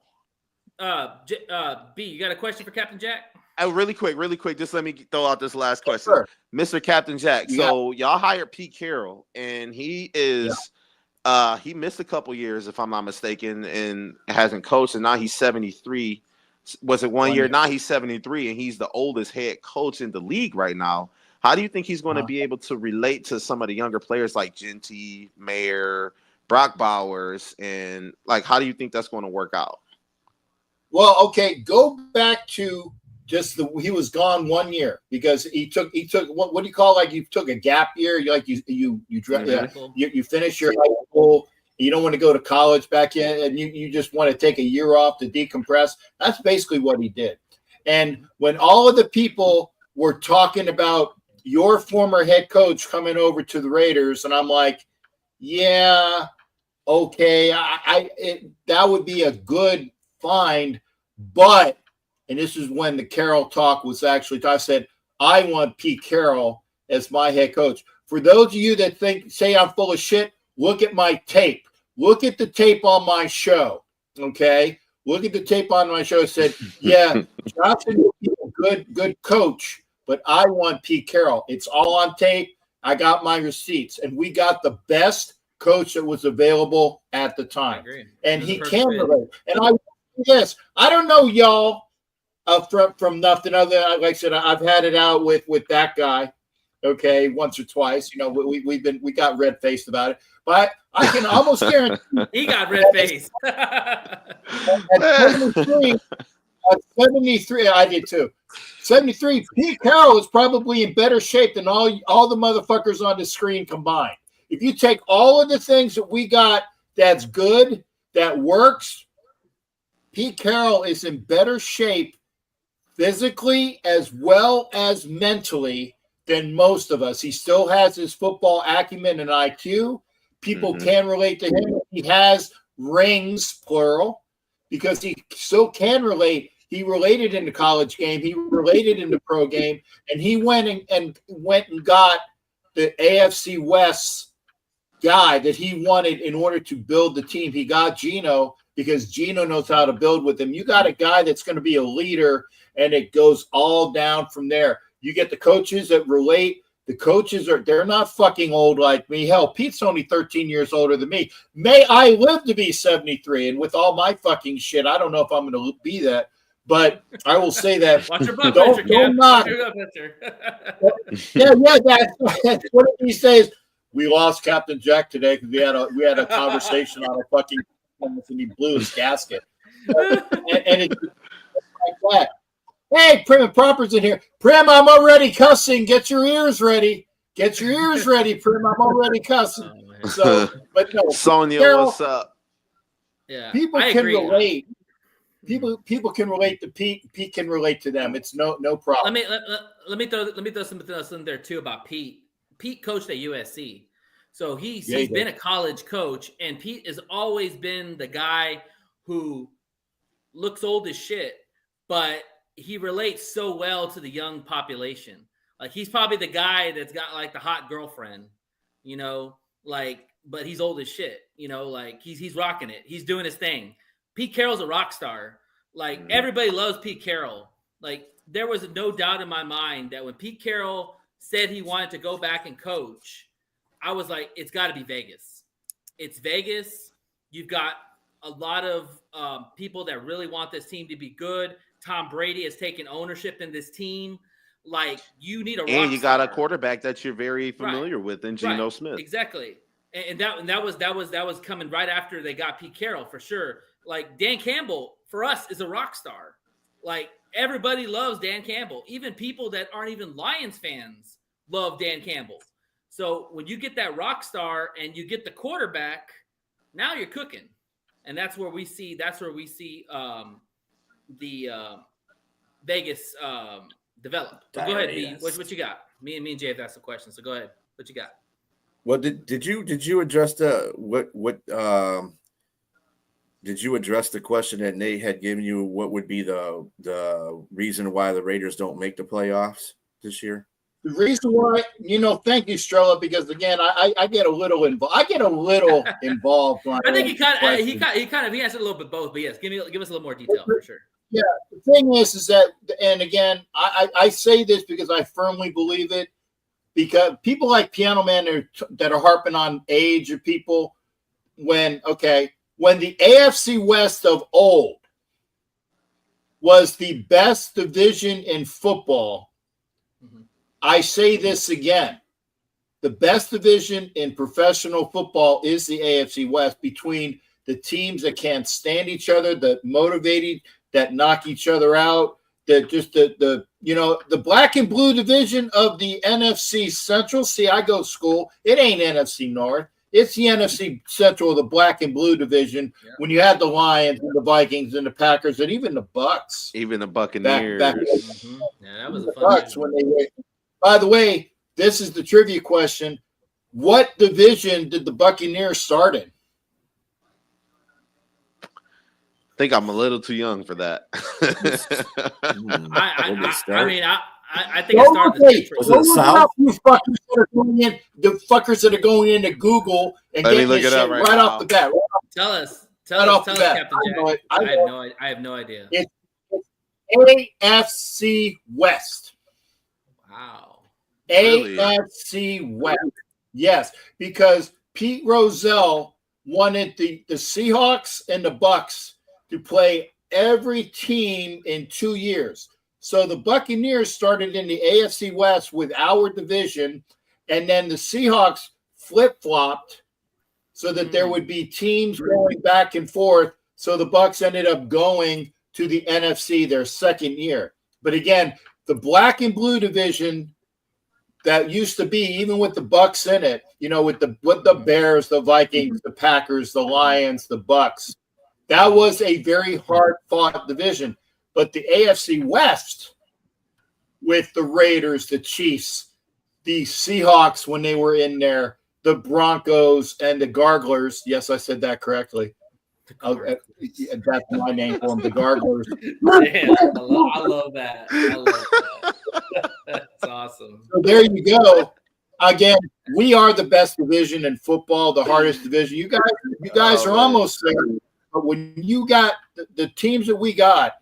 B, you got a question for Captain Jack?
really quick, just let me throw out this last question.
Sure.
Mr. Captain Jack. So y'all hired Pete Carroll, and he is he missed a couple years, if I'm not mistaken, and hasn't coached, and now he's 73. Was it 1 year? Now he's 73, and he's the oldest head coach in the league right now. How do you think he's going to be able to relate to some of the younger players like Genty, Mayer, Brock Bowers, and like how do you think that's going to work out?
Well, okay, go back to just he was gone 1 year because he took what do you call, like, you took a gap year, you finish your high school, you don't want to go to college back in, and you just want to take a year off to decompress. That's basically what he did. And when all of the people were talking about your former head coach coming over to the Raiders, and I'm like, yeah, okay, that would be a good find, but, and this is when the Carroll talk was actually, I said, I want Pete Carroll as my head coach. For those of you that say I'm full of shit, look at my tape. Look at the tape on my show, okay? Look at the tape on my show. It said, yeah, Johnson will be a good coach, but I want Pete Carroll. It's all on tape. I got my receipts, and we got the best coach that was available at the time. And he can relate. And yes, I don't know y'all from nothing other than, like I said, I've had it out with that guy, okay, once or twice. You know, we got red faced about it, but I can almost guarantee
he got red faced.
At 73, I did too. 73, Pete Carroll is probably in better shape than all the motherfuckers on the screen combined. If you take all of the things that we got that's good, that works, Pete Carroll is in better shape physically as well as mentally than most of us. He still has his football acumen and IQ. People can relate to him. He has rings, plural, because he still can relate. He related in the college game. He related in the pro game, and he went and got the AFC West guy that he wanted in order to build the team. He got Geno because Geno knows how to build with him. You got a guy that's going to be a leader, and it goes all down from there. You get the coaches that relate. The coaches they're not fucking old like me. Hell, Pete's only 13 years older than me. May I live to be 73, and with all my fucking shit, I don't know if I'm going to be that. But I will say that
Watch your blood pressure,
don't knock. Yeah, that's what he says. We lost Captain Jack today because we had a conversation on a fucking and he blew his gasket. And it's like that. Hey, Prim and Proper's in here. Prim, I'm already cussing. Get your ears ready. Get your ears ready, Prim. I'm already cussing. So, but no,
Sonia,
Carroll,
what's up?
Yeah,
people can relate. People can relate to Pete. Pete can relate to them. It's no problem.
Let me throw something there too about Pete. Pete coached at USC, so he's been a college coach, and Pete has always been the guy who looks old as shit, but he relates so well to the young population. Like, he's probably the guy that's got like the hot girlfriend, you know, like, but he's old as shit, you know, like he's rocking it. He's doing his thing. Pete Carroll's a rock star. Like, everybody loves Pete Carroll. Like, there was no doubt in my mind that when Pete Carroll said he wanted to go back and coach, I was like, it's got to be Vegas. It's Vegas. You've got a lot of people that really want this team to be good. Tom Brady has taken ownership in this team. Like, you need a rock
And you got
star.
a quarterback that you're very familiar with in Geno Smith.
Exactly. And that was coming right after they got Pete Carroll for sure. Like Dan Campbell for us is a rock star. Like everybody loves Dan Campbell. Even people that aren't even Lions fans love Dan Campbell. So when you get that rock star and you get the quarterback, now you're cooking. And that's where we see the Vegas develop. So go ahead, B. What you got? Me and Jay have asked the question. So go ahead. What you got?
Well, did you address did you address the question that Nate had given you? What would be the reason why the Raiders don't make the playoffs this year?
The reason why, thank you, Strella, because again, I get a little involved. I get a little involved.
I think he answered a little bit both, but yes, give us a little more detail for sure.
Yeah, the thing is that, and again, I say this because I firmly believe it, because people like Piano Man that are harping on age of people, when the AFC West of old was the best division in football, I say this again. The best division in professional football is the AFC West, between the teams that can't stand each other, that motivated, that knock each other out, that just the black and blue division of the NFC Central. See, I go to school. It ain't NFC North. It's the NFC Central, the black and blue division. Yeah. When you had the Lions and the Vikings and the Packers and even the Bucks,
even the Buccaneers.
Yeah, that was a fun
Bucks when they were. By the way, this is the trivia question. What division did the Buccaneers start in?
I think I'm a little too young for that.
I think it started
the South.
You fuckers that are going in, the fuckers that are going into Google and getting this shit right off the bat.
Tell us, Captain Jack. I have no idea.
It's AFC West.
Wow.
AFC West. Yes, because Pete Rozelle wanted the Seahawks and the Bucks to play every team in 2 years. So the Buccaneers started in the AFC West with our division, and then the Seahawks flip-flopped so that there would be teams going back and forth. So the Bucks ended up going to the NFC their second year. But again, the black and blue division that used to be, even with the Bucks in it, with the Bears, the Vikings, the Packers, the Lions, the Bucks, that was a very hard-fought division. But the AFC West, with the Raiders, the Chiefs, the Seahawks when they were in there, the Broncos, and the Garglers. Yes, I said that correctly. That's my name for them, the Garglers.
Damn, I love that. That's awesome.
So there you go. Again, we are the best division in football, the hardest division. You guys are almost there. But when you got the teams that we got,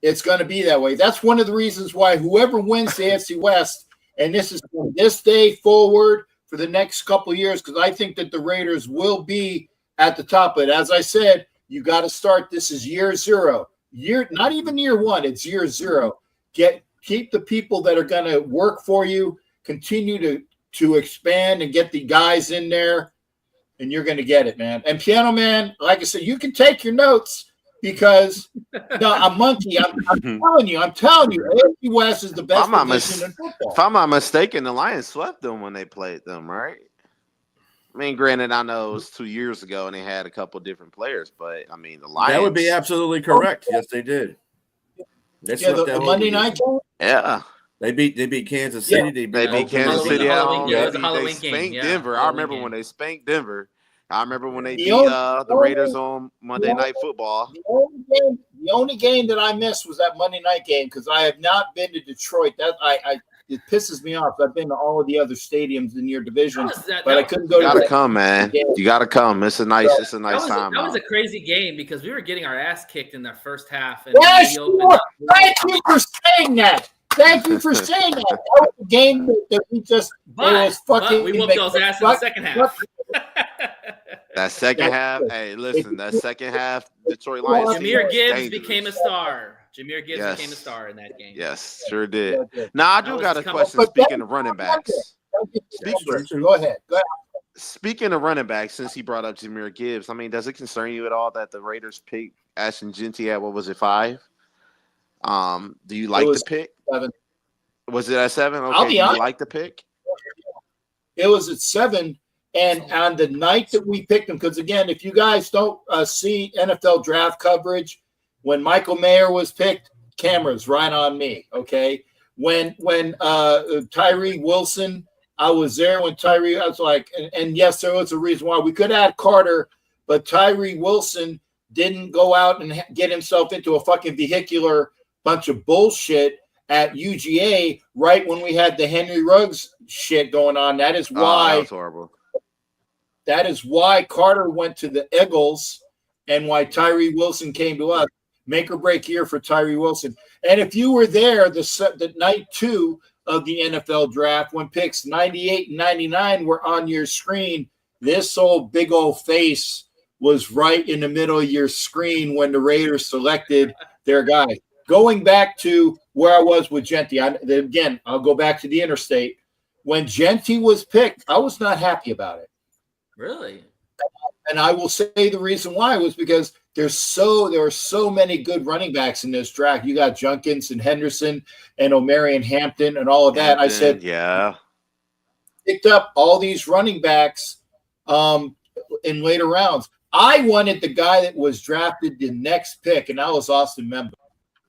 it's going to be that way. That's one of the reasons why whoever wins the AFC West, and this is from this day forward for the next couple of years, because I think that the Raiders will be at the top of it. As I said, you got to start. This is year zero. Not even year one. It's year zero. Keep the people that are going to work for you. Continue to expand and get the guys in there, and you're going to get it, man. And Piano Man, like I said, you can take your notes. Because I'm monkey. I'm telling you, AFC West is the best division in football.
If I'm not mistaken, the Lions swept them when they played them, right? I mean, granted, I know it was 2 years ago and they had a couple different players, but I mean, the Lions.
That would be absolutely correct. Yes, they did.
They swept the Monday night game.
Yeah.
They beat Kansas City.
They beat Kansas City.
They
spanked Denver. I remember when they spanked Denver. I remember when they beat the Raiders on Monday Night Football.
The only game that I missed was that Monday night game because I have not been to Detroit. It pisses me off. I've been to all of the other stadiums in your division, but I couldn't go.
You gotta come, man. You gotta come. It's a nice time.
That was a crazy game because we were getting our ass kicked in the first half. And
thank you for saying that. Thank you for saying that. That was a game that we just.
But we whooped those ass in the second half.
That second half, hey, listen, that second half, Detroit Lions.
Jameer Gibbs became a star. Jameer Gibbs became a star in that game.
Yes, sure did. Now, I do got a question. Speaking of running backs.
Go ahead.
Speaking of running back, since he brought up Jahmyr Gibbs, I mean, does it concern you at all that the Raiders picked Ashton Jeanty at, what was it, 5? Do you like the pick?
7.
Was it at 7? Okay,
I'll be honest.
You like the pick?
It was at 7. And on the night that we picked him, because again, if you guys don't see NFL draft coverage, when Michael Mayer was picked, cameras right on me. Okay, when Tyree Wilson, I was there when Tyree. I was like, and yes, there was a reason why we could add Carter, but Tyree Wilson didn't go out and get himself into a fucking vehicular bunch of bullshit at UGA right when we had the Henry Ruggs shit going on. That is why.
That was horrible.
That is why Carter went to the Eagles and why Tyree Wilson came to us. Make or break year for Tyree Wilson. And if you were there the night 2 of the NFL draft when picks 98 and 99 were on your screen, this old big old face was right in the middle of your screen when the Raiders selected their guy. Going back to where I was with Jeanty, again, I'll go back to the interstate. When Jeanty was picked, I was not happy about it.
Really?
And I will say the reason why was because there are so many good running backs in this draft. You got Junkins and Henderson and Omarion Hampton and all of that. I said,
yeah,
picked up all these running backs in later rounds. I wanted the guy that was drafted the next pick, and that was Austin Member.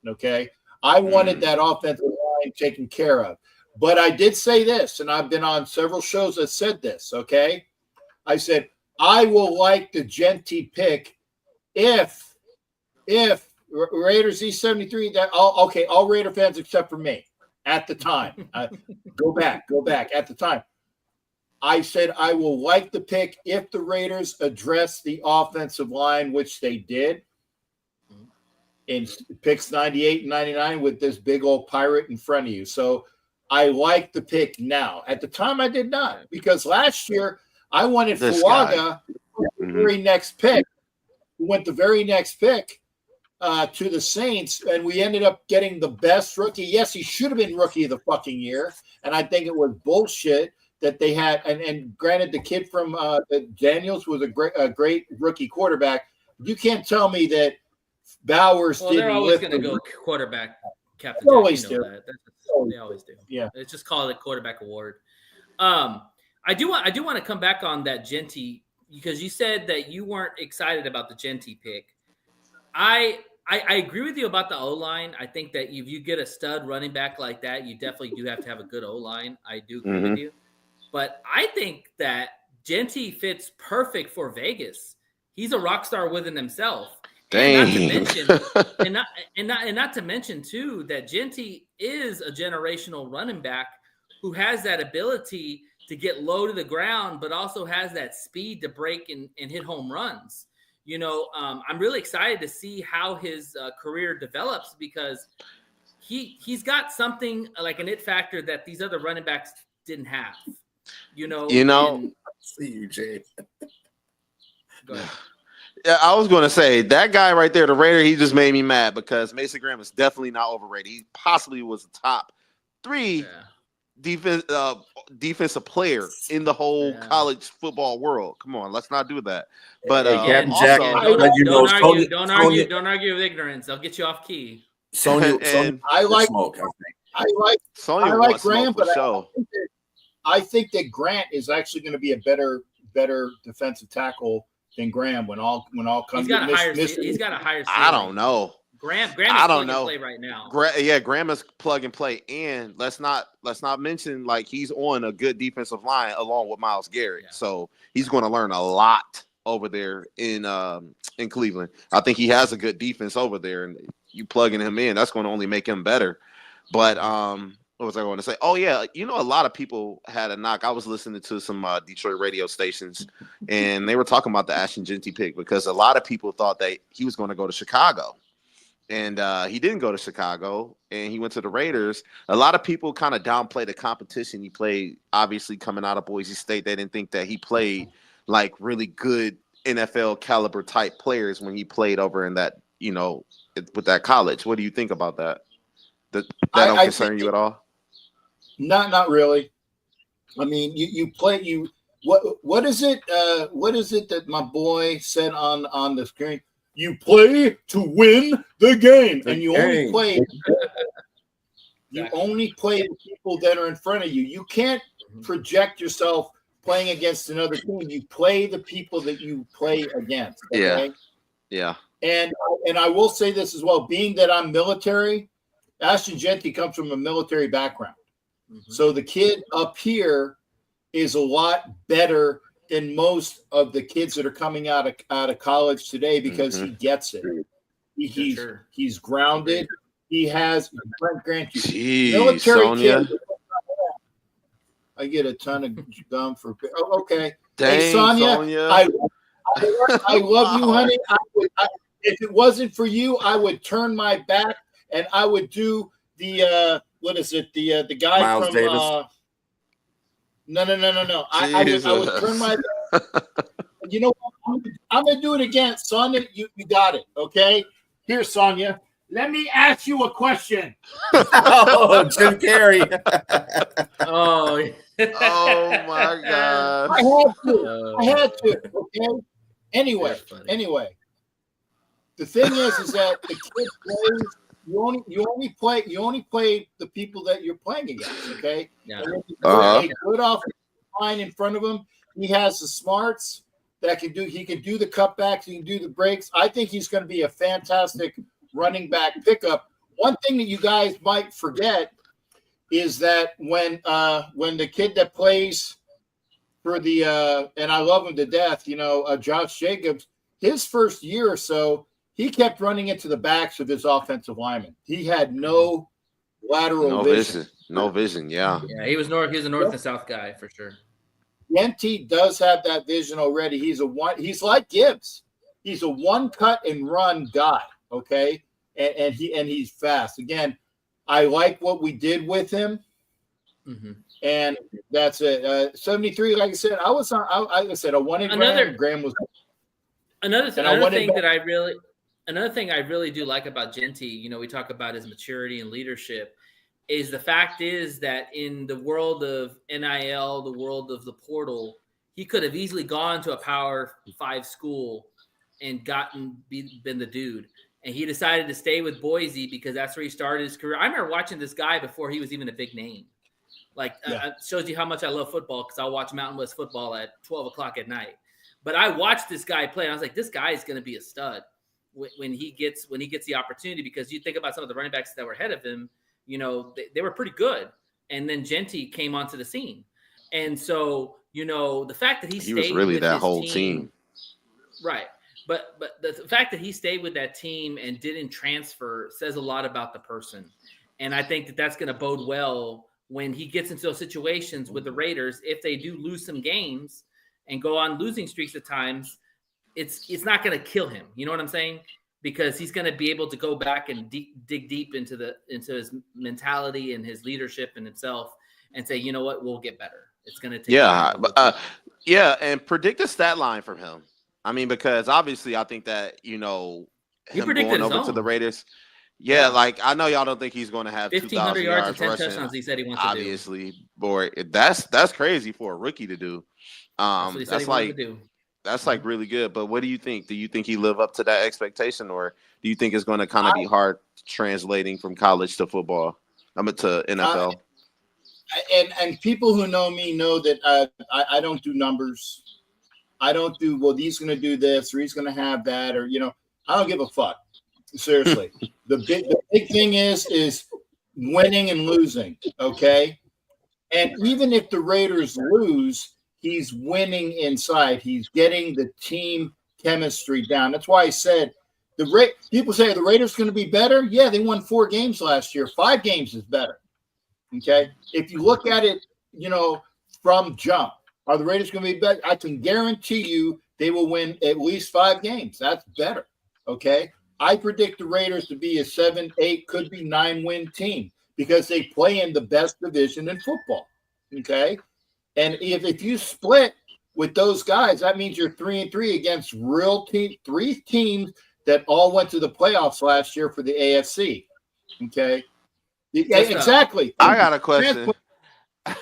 Okay, I wanted that offensive line taken care of. But I did say this, and I've been on several shows that said this. Okay, I said I will like the Jeanty pick if Raiders E73 that all Raider fans except for me at the time. Go back at the time. I said I will like the pick if the Raiders address the offensive line, which they did in picks 98 and 99 with this big old pirate in front of you. So I like the pick now. At the time, I did not, because last year I wanted Fuaga the very next pick. We went the very next pick to the Saints, and we ended up getting the best rookie. Yes, he should have been rookie of the fucking year, and I think it was bullshit that they had. And granted, the kid from Daniels was a great rookie quarterback. You can't tell me that Bowers didn't.
They're always going to go quarterback, Captain.
They always do.
They always do.
Yeah,
it's just called a quarterback award. I do want to come back on that Jeanty, because you said that you weren't excited about the Jeanty pick. I agree with you about the O-line. I think that if you get a stud running back like that, you definitely do have to have a good O-line. I do agree with you. But I think that Jeanty fits perfect for Vegas. He's a rock star within himself.
Dang.
And not to mention too that Jeanty is a generational running back who has that ability to get low to the ground, but also has that speed to break and hit home runs. You know, I'm really excited to see how his career develops, because he's got something like an it factor that these other running backs didn't have.
See you, Jay.
Go ahead.
Yeah, I was going to say that guy right there, the Raider, he just made me mad, because Mason Graham is definitely not overrated. He possibly was the top 3 defensive player in the whole college football world. Come on, let's not do that. But
Captain Jack,
don't argue with ignorance. I'll get you off key.
I like Graham, but I think that Grant is actually going to be a better defensive tackle than Graham when all comes.
He's got a higher ceiling.
I don't know.
Graham is plug and play right now.
Graham is plug and play, and let's not mention, like, he's on a good defensive line along with Myles Garrett, so he's going to learn a lot over there in Cleveland. I think he has a good defense over there, and you plugging him in, that's going to only make him better. But what was I going to say? Oh yeah, a lot of people had a knock. I was listening to some Detroit radio stations, and they were talking about the Ashton Jeanty pick, because a lot of people thought that he was going to go to Chicago. And he didn't go to Chicago, and he went to the Raiders. A lot of people kind of downplay the competition he played. Obviously, coming out of Boise State, they didn't think that he played like really good NFL caliber type players when he played over in that, with that college. What do you think about that? That don't concern you at all?
Not really. I mean, you what is it? What is it that my boy said on the screen? You play to win the game, and you only play. You only play the people that are in front of you. You can't project yourself playing against another team. You play the people that you play against. Okay?
Yeah.
And I will say this as well. Being that I'm military, Ashton Genty comes from a military background. So the kid up here is a lot better than most of the kids that are coming out of college today because he gets it. He's grounded. He has Grant. Military
Sonia.
kid. I get a ton of gum for. Oh, okay.
Dang,
hey, Sonia. I love you, honey. If it wasn't for you, I would turn my back and I would do the what is it? The guy
Miles
from
Davis.
No. I would turn my back. You know what? I'm gonna do it again. Sonia, you got it. Okay. Here, Sonia. Let me ask you a question.
Oh, Jim Carrey.
Oh,
Oh my God.
I had to. Okay. Anyway. The thing is that the kid plays. You only play the people that you're playing against. Okay.
Yeah.
A good offensive line in front of him. He has the smarts that can do. He can do the cutbacks. He can do the breaks. I think he's going to be a fantastic running back pickup. One thing that you guys might forget is that when the kid that plays for the and I love him to death, Josh Jacobs, his first year or so, he kept running into the backs of his offensive linemen. He had no lateral vision.
No vision, yeah.
Yeah, he was a north and south guy for sure.
Genty does have that vision already. He's like Gibbs. He's a one cut and run guy. Okay. And he's fast. Again, I like what we did with him. And that's it. 73, like I said, I wanted Graham was
another thing I really do like about Genty, we talk about his maturity and leadership, is the fact is that in the world of NIL, the world of the portal, he could have easily gone to a Power 5 school and been the dude. And he decided to stay with Boise because that's where he started his career. I remember watching this guy before he was even a big name. It shows you how much I love football because I'll watch Mountain West football at 12 o'clock at night. But I watched this guy play, and I was like, this guy is going to be a stud when he gets the opportunity, because you think about some of the running backs that were ahead of him, they were pretty good. And then Genty came onto the scene. And so, the fact that he
was really that whole team.
Right. But the fact that he stayed with that team and didn't transfer says a lot about the person. And I think that that's going to bode well when he gets into those situations with the Raiders. If they do lose some games and go on losing streaks at times, it's not going to kill him. You know what I'm saying? Because he's going to be able to go back and dig deep into his mentality and his leadership and himself and say, you know what, we'll get better. It's going to take
time. And predict a stat line from him. I mean, because obviously I think that,
he
him
predicted
going over to the Raiders. Yeah, I know y'all don't think he's going to have
1,500 yards and 10
rushing.
touchdowns. He said he wants to do.
Obviously, boy, that's crazy for a rookie to do. That's really good. But what do you think? Do you think he live up to that expectation, or do you think it's going to kind of be hard translating from college to football? To NFL.
And people who know me know that I don't do numbers. I don't do, well, he's going to do this or he's going to have that, or, I don't give a fuck. Seriously. The big thing is winning and losing. Okay. And even if the Raiders lose, he's winning inside. He's getting the team chemistry down. That's why I said people say the Raiders going to be better. Yeah. They won 4 games last year. 5 games is better. Okay. If you look at it, from jump, are the Raiders going to be better? I can guarantee you they will win at least 5 games. That's better. Okay. I predict the Raiders to be a 7, 8, could be 9-win team because they play in the best division in football. Okay. And if you split with those guys, that means you're 3-3 against real 3 teams that all went to the playoffs last year for the AFC. Okay. Exactly.
I got a question.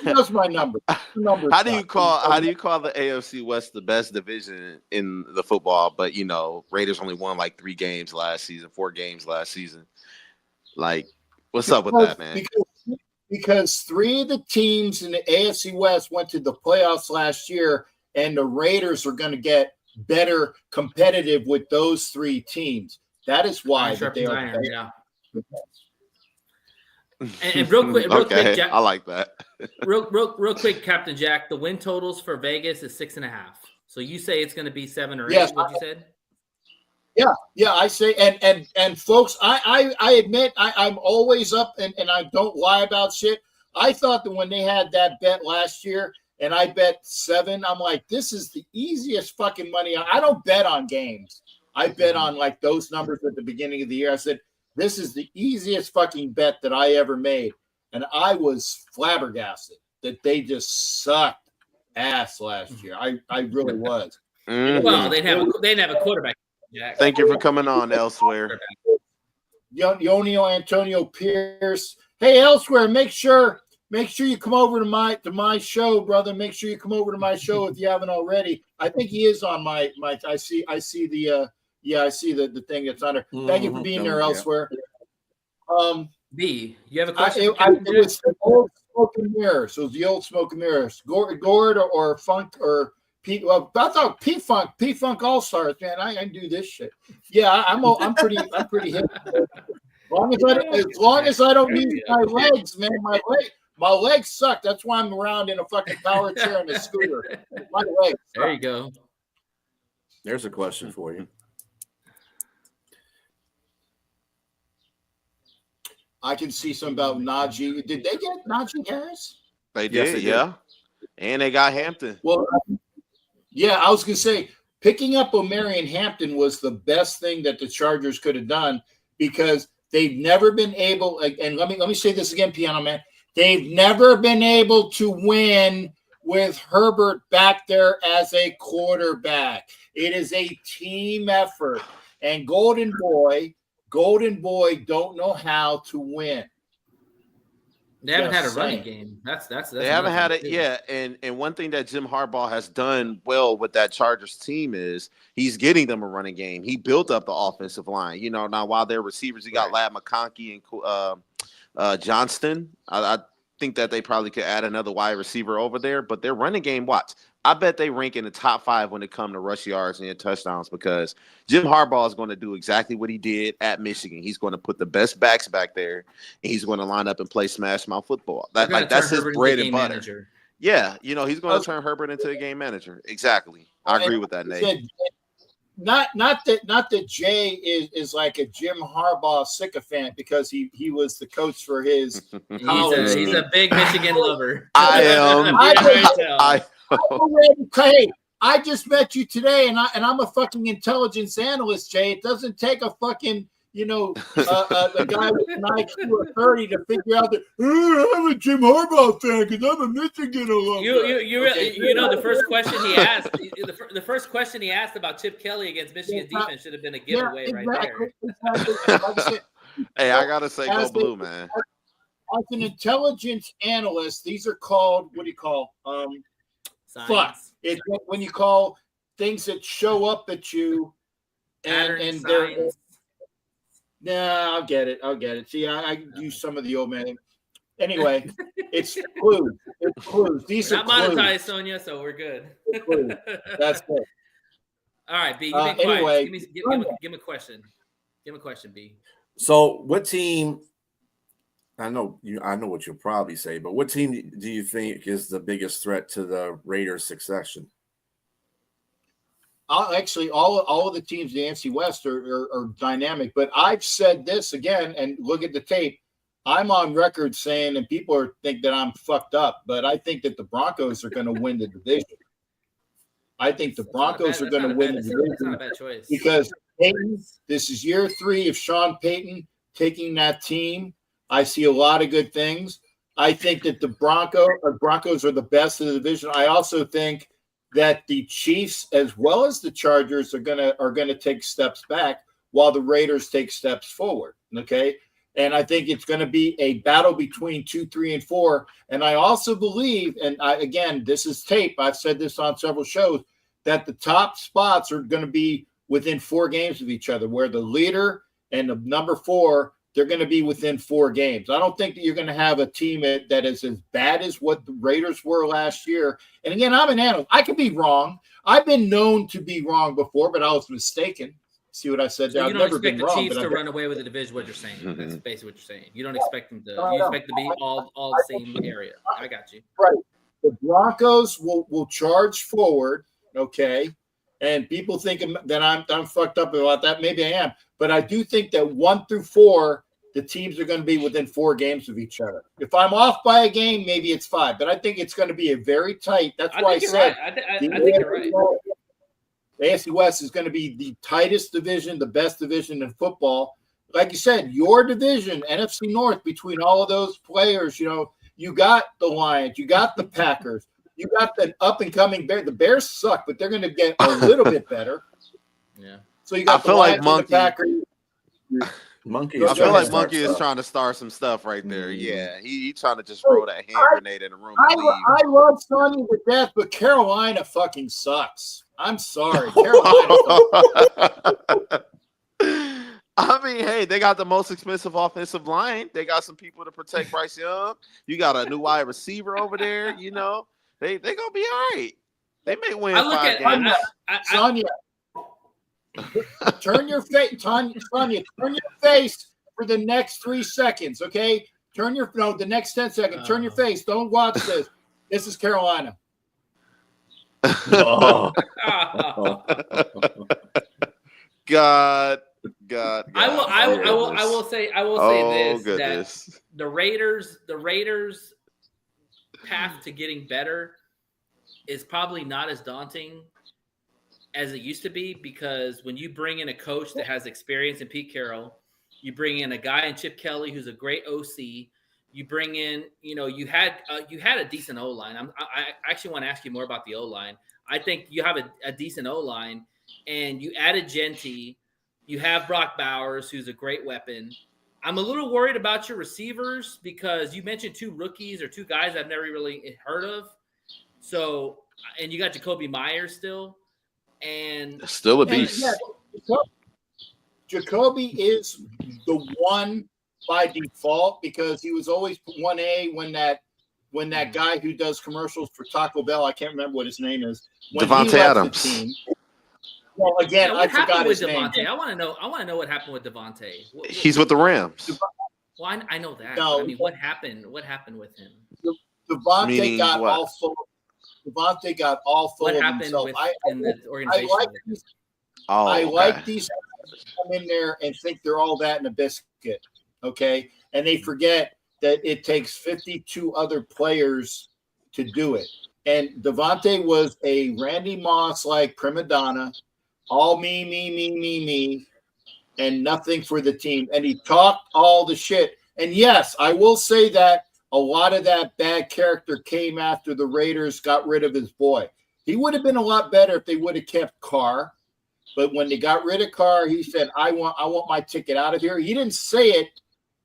He knows my number.
How do you call the AFC West the best division in the football? But Raiders only won like 4 games last season. Like, what's up with that, man?
Because 3 of the teams in the AFC West went to the playoffs last year, and the Raiders are going to get better competitive with those 3 teams. That is why they are.
Iron, yeah. And real quick, Jack,
I like that.
real quick, Captain Jack. The win totals for Vegas is 6.5. So you say it's going to be 7 or 8?
Yes,
what you said?
Yeah. I say, and folks, I admit I'm always up, and I don't lie about shit. I thought that when they had that bet last year, and I bet 7, I'm like, this is the easiest fucking money. I don't bet on games. I bet on like those numbers at the beginning of the year. I said, this is the easiest fucking bet that I ever made. And I was flabbergasted that they just sucked ass last year. I really was.
Well, they didn't have a quarterback. Jack.
Thank you for coming on elsewhere.
Yonio Antonio Pierce. Hey, elsewhere, make sure you come over to my show, brother. Make sure you come over to my show if you haven't already. I think he is on my I see the I see the thing that's on there. Thank you for being there elsewhere.
B, you have a question?
It was the old smoke and mirrors. It was the old smoke and mirrors. Gord or Funk or Pete. Well, I thought P Funk All Stars. Man, I can do this shit. Yeah, I'm pretty hip. As long as I don't use my legs, man, my legs suck. That's why I'm around in a fucking power chair and a scooter. My legs suck.
There you go.
There's a question for you.
I can see something about Najee. Did they get Najee Harris?
They did, yeah. And they got Hampton.
Well, yeah, I was going to say, picking up Omarion Hampton was the best thing that the Chargers could have done because they've never been able, and let me say this again, Piano Man, they've never been able to win with Herbert back there as a quarterback. It is a team effort. And Golden Boy don't know how to win.
They haven't had a running game. That's
they haven't had it yet. And one thing that Jim Harbaugh has done well with that Chargers team is he's getting them a running game. He built up the offensive line. Now while they're receivers, he got Lad McConkey and Johnston. I think that they probably could add another wide receiver over there, but their running game, watch. I bet they rank in the top 5 when it comes to rush yards and touchdowns because Jim Harbaugh is going to do exactly what he did at Michigan. He's going to put the best backs back there, and he's going to line up and play smash mouth football. That's his bread and butter. Manager. Yeah, he's going to turn Herbert into a game manager. Exactly. I agree with that, Nate.
Not that Jay is like a Jim Harbaugh sycophant because he was the coach for his college.
He's a big Michigan lover.
I am.
Hey, I just met you today, and I'm a fucking intelligence analyst, Jay. It doesn't take a fucking a guy with an IQ of 30 to figure out that I'm a Jim Harbaugh fan because I'm a Michigan alum.
The first question he asked, the first question he asked about Chip Kelly against Michigan's defense should have been a giveaway right there.
Exactly.
Hey, I gotta say, go blue, man.
As an intelligence analyst, these are called what do you call fuck? It's when you call things that show up at you, and they're. Nah, I'll get it. See, I use some of the old man. Anyway, it's clues. It's clues. These
we're
are
not
clues.
monetized, Sonia, so we're good.
That's it.
All right, B. You've been
anyway,
quiet. Give him a question. Give him a question, B.
So, what team? I know what you'll probably say, but what team do you think is the biggest threat to the Raiders' succession?
Actually, all of the teams in the AFC West are dynamic. But I've said this again, and look at the tape. I'm on record saying, and people think that I'm fucked up, but I think that the Broncos are going to win the division. I think the Broncos are going to win the division.
That's not a bad choice.
Because Peyton, this is year 3 of Sean Payton taking that team. I see a lot of good things. I think that the Broncos are the best of the division. I also think that the Chiefs, as well as the Chargers, are gonna take steps back while the Raiders take steps forward. Okay, And I think it's going to be a battle between 2, 3, and 4. And I also believe, and again, this is tape, I've said this on several shows, that the top spots are going to be within 4 games of each other, where the leader and the number 4, they're going to be within 4 games. I don't think that you're going to have a team that is as bad as what the Raiders were last year. And again, I'm an analyst. I could be wrong. I've been known to be wrong before, but I was mistaken. See what I said there?
So you
I've
don't
never
expect
been
the
wrong.
Chiefs
But
to run away with the division, what you're saying.
Mhm.
That's basically what you're saying. You don't expect them to
No,
you
no.
expect to be all the same area. I got you.
Right. The Broncos will charge forward, okay? And people think that I'm fucked up about that. Maybe I am. But I do think that 1 through 4, the teams are going to be within 4 games of each other. If I'm off by a game, maybe it's 5. But I think it's going to be a very tight. That's why I
think you're
said
right. I think you're right.
the AFC West is going to be the tightest division, the best division in football. Like you said, your division, NFC North, between all of those players, you got the Lions, you got the Packers, you got the up-and-coming Bears. The Bears suck, but they're going to get a little bit better.
Yeah.
So you got
I feel like
the Lions and the
Monkey-
Packers.
Monkey.
Go
I
is
feel
ahead.
trying
like
to start
Monkey is
stuff.
trying to start some stuff right there.
Mhm.
Yeah, he trying to just throw that hand grenade in the room and leave.
I love Sonny to death, but Carolina fucking sucks. I'm sorry. Carolina sucks.
I mean, hey, they got the most expensive offensive line. They got some people to protect Bryce Young. You got a new wide receiver over there. They gonna be all right. They may win
I look
5
at
games.
Sonya, turn your face, Sonya, turn your face for the next 3 seconds, okay? The next 10 seconds. Turn your face. Don't watch this. This is Carolina.
Oh.
God.
I will say this,
goodness.
that the Raiders path to getting better is probably not as daunting as it used to be, because when you bring in a coach that has experience in Pete Carroll, you bring in a guy in Chip Kelly who's a great OC, you bring in, you had a decent O-line. I actually want to ask you more about the O-line. I think you have a decent O-line, and you added Genty. You have Brock Bowers, who's a great weapon. I'm a little worried about your receivers because you mentioned 2 rookies or 2 guys I've never really heard of. So, and you got Jacoby Myers still. And
Still a beast.
Yeah, Jacoby is the one by default because he was always 1A when that guy who does commercials for Taco Bell, I can't remember what his name is, when
Devontae
he left
Adams.
the team. Well, again,
what
I
happened
forgot
with
his name.
Devontae? I want to know what happened with Devontae.
He's with the Rams.
Well, I know that.
No.
I mean, what happened? What happened with him?
Devontae
Meaning
got
what?
all full. Devontae got all full
What
of
happened
himself.
in the organization?
I like
okay.
these guys to come in there and think they're all that in a biscuit, okay? And they forget that it takes 52 other players to do it. And Devontae was a Randy Moss-like prima donna, all me, and nothing for the team. And he talked all the shit. And yes, I will say that a lot of that bad character came after the Raiders got rid of his boy. He would have been a lot better if they would have kept Carr. But when they got rid of Carr, he said, I want my ticket out of here. He didn't say it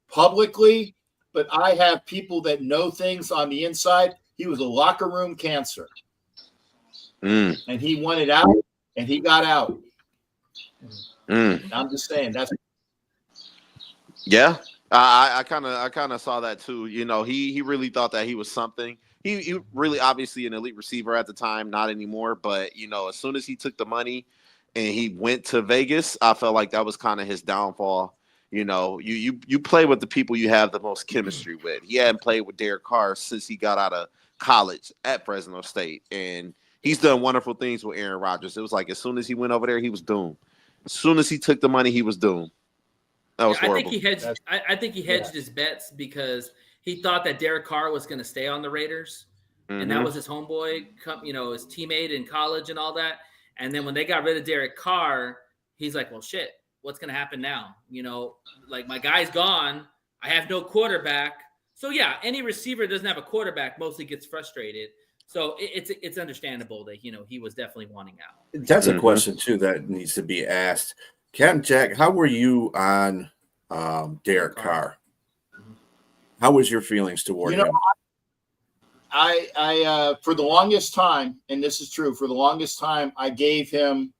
publicly, but I have people that know things on the inside. He was a locker room cancer. And he wanted out, and he got out. I'm just saying that's.
Yeah, I kind of saw that too. He really thought that he was something. He really obviously an elite receiver at the time, not anymore. But as soon as he took the money and he went to Vegas, I felt like that was kind of his downfall. You play with the people you have the most chemistry with. He hadn't played with Derek Carr since he got out of college at Fresno State, and he's done wonderful things with Aaron Rodgers. It was like as soon as he went over there, he was doomed. As soon as he took the money, he was doomed. That was horrible.
I think he hedged his bets because he thought that Derek Carr was going to stay on the Raiders, and that was his homeboy, his teammate in college and all that. And then when they got rid of Derek Carr, he's like, well, shit, what's going to happen now? Like my guy's gone. I have no quarterback. So, yeah, any receiver that doesn't have a quarterback mostly gets frustrated. So it's understandable that, he was definitely wanting out.
That's a question, too, that needs to be asked. Captain Jack, how were you on Derek Carr? How was your feelings toward him?
I for the longest time, and this is true, for the longest time, I gave him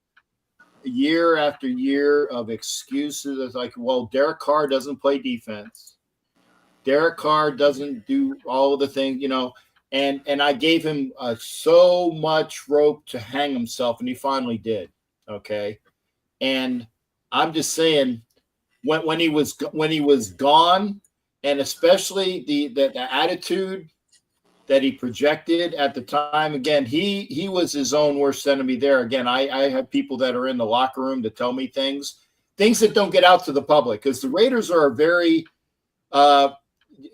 year after year of excuses. It's like, well, Derek Carr doesn't play defense. Derek Carr doesn't do all of the things, and I gave him so much rope to hang himself, and he finally did. Okay, and I'm just saying, when he was gone, and especially the attitude that he projected at the time. Again, he was his own worst enemy there. Again, I have people that are in the locker room to tell me things that don't get out to the public, because the Raiders are very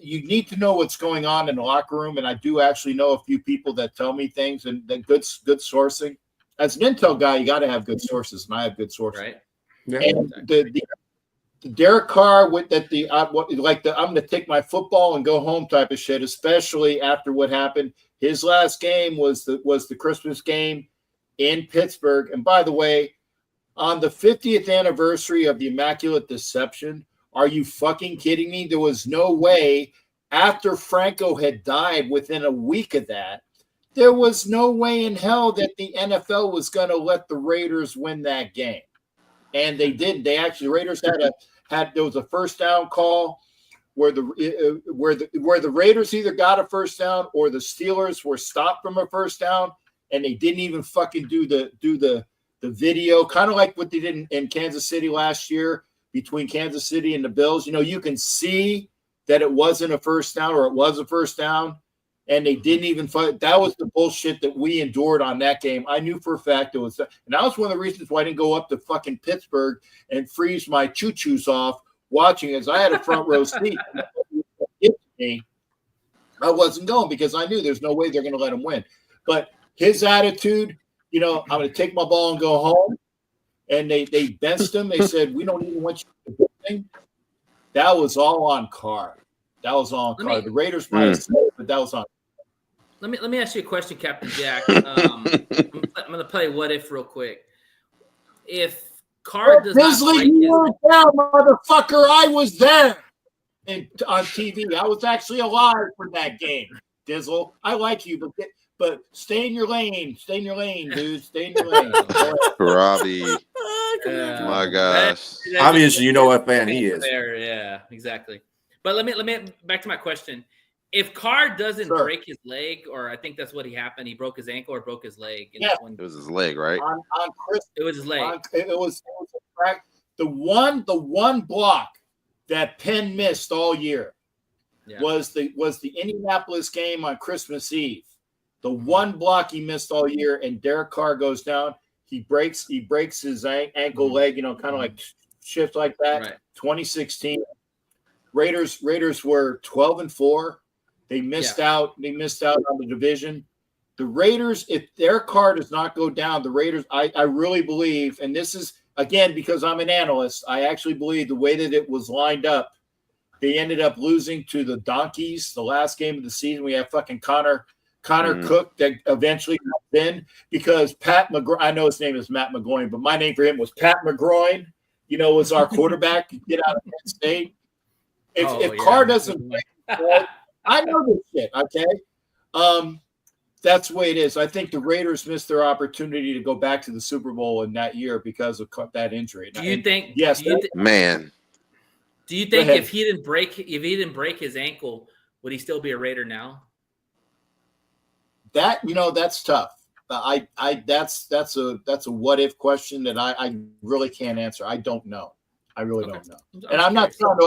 you need to know what's going on in the locker room. And I do actually know a few people that tell me things, and that good sourcing. As an intel guy, you got to have good sources, and I have good sources.
Right.
Yeah.
And the Derek Carr with that I'm going to take my football and go home type of shit, especially after what happened. His last game was the Christmas game in Pittsburgh. And by the way, on the 50th anniversary of the Immaculate Deception, are you fucking kidding me? There was no way, after Franco had died within a week of that, there was no way in hell that the NFL was going to let the Raiders win that game. And they didn't. They actually, the Raiders there was a first down call where the Raiders either got a first down or the Steelers were stopped from a first down, and they didn't even fucking do the video, kind of like what they did in Kansas City last year between Kansas City and the Bills. You can see that it wasn't a first down, or it was a first down, and they didn't even fight. That was the bullshit that we endured on that game. I knew for a fact it was, and that was one of the reasons why I didn't go up to fucking Pittsburgh and freeze my choo-choos off watching, as I had a front row seat. I wasn't going, because I knew there's no way they're going to let him win. But his attitude, I'm going to take my ball and go home. And they benched him. They said, we don't even want you to do anything. That was all on Carr. The Raiders might have said it, but that was on.
Let me ask you a question, Captain Jack. I'm going to play what if real quick. If Carr does not break
you were there, motherfucker. I was there on TV. I was actually alive for that game. Dizzle, I like you, but stay in your lane. Stay in your lane, dude. Stay in your lane.
Robbie. My gosh.
Obviously, you know what fan he is.
There, yeah, exactly. But let me back to my question. If Carr doesn't break his leg, or I think that's what happened, he broke his ankle or broke his leg.
It was his leg, right?
It was his leg.
It was a crack. The one block that Penn missed all year was the Indianapolis game on Christmas Eve. The one block he missed all year, and Derek Carr goes down. He breaks his ankle leg, kind of like shift like that. Right. 2016. Raiders were 12-4. They missed out. They missed out on the division. The Raiders, if Derek Carr does not go down, the Raiders, I really believe, and this is, again, because I'm an analyst, I actually believe the way that it was lined up, they ended up losing to the Donkeys the last game of the season. We have fucking Connor Cook that eventually got in, because Pat McGroin, I know his name is Matt McGloin, but my name for him was Pat McGroin, was our quarterback. Get out of Penn State. If Carr doesn't break, I know this shit, okay? That's the way it is. I think the Raiders missed their opportunity to go back to the Super Bowl in that year because of that injury.
Do you think?
Yes,
man.
Do you think if he didn't break his ankle, would he still be a Raider now?
That's tough. That's a what if question that I really can't answer. I don't know. I really don't know. And I'm not trying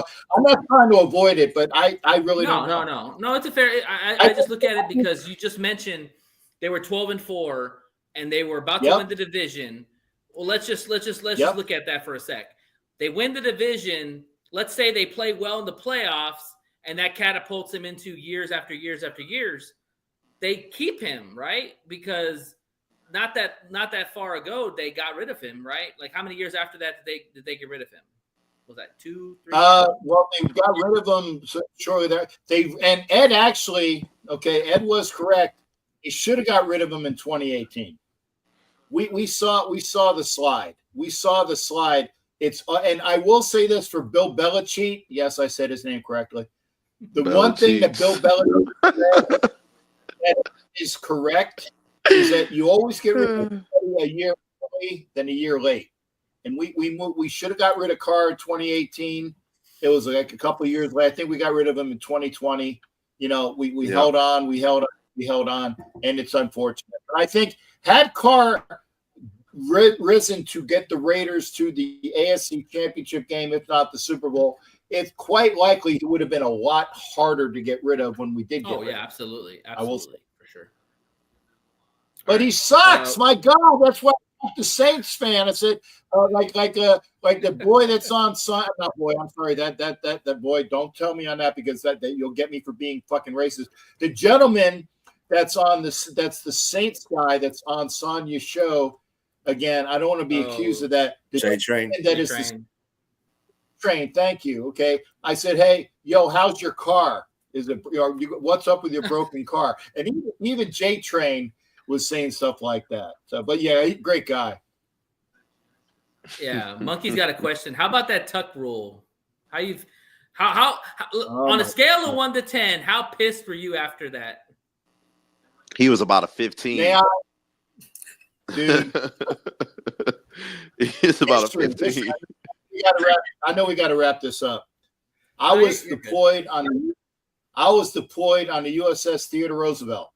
to avoid it, but I really don't know.
No, it's a fair. I just look at it because you just mentioned they were 12-4 and they were about to win the division. Well, let's just look at that for a sec. They win the division. Let's say they play well in the playoffs, and that catapults them into years after years after years. They keep him, right? Because not that far ago they got rid of him, right? Like how many years after that did they get rid of him? Was that 2, 3?
Well, they got rid of him shortly there. And Ed actually, Ed was correct. He should have got rid of him in 2018. We saw the slide. We saw the slide. And I will say this for Bill Belichick. Yes, I said his name correctly. The one thing that Bill Belichick said that is correct is that you always get rid of somebody a year early than a year late. And we should have got rid of Carr in 2018. It was like a couple of years late. I think we got rid of him in 2020. You know, we held on, and it's unfortunate. But I think had Carr risen to get the Raiders to the AFC Championship game, if not the Super Bowl, it's quite likely it would have been a lot harder to get rid of when we did get rid of him.
Absolutely, for sure.
But he sucks. My God, that's what the Saints fan. I said, like the boy that's on Sun. Not boy. I'm sorry. That boy. Don't tell me on that because that you'll get me for being fucking racist. The gentleman that's the Saints guy that's on Sonya's show. Again, I don't want to be accused of that.
Train.
That is the Train. Thank you. Okay. I said, hey, yo, how's your car? What's up with your broken car? And even J Train was saying stuff like that. So, but yeah, great guy.
Yeah, Monkey's got a question. How about that tuck rule? How on a scale of 1 to 10, how pissed were you after that?
He was about a 15.
Dude,
He's about a 15.
I know we got to wrap this up. I was deployed on the USS Theodore Roosevelt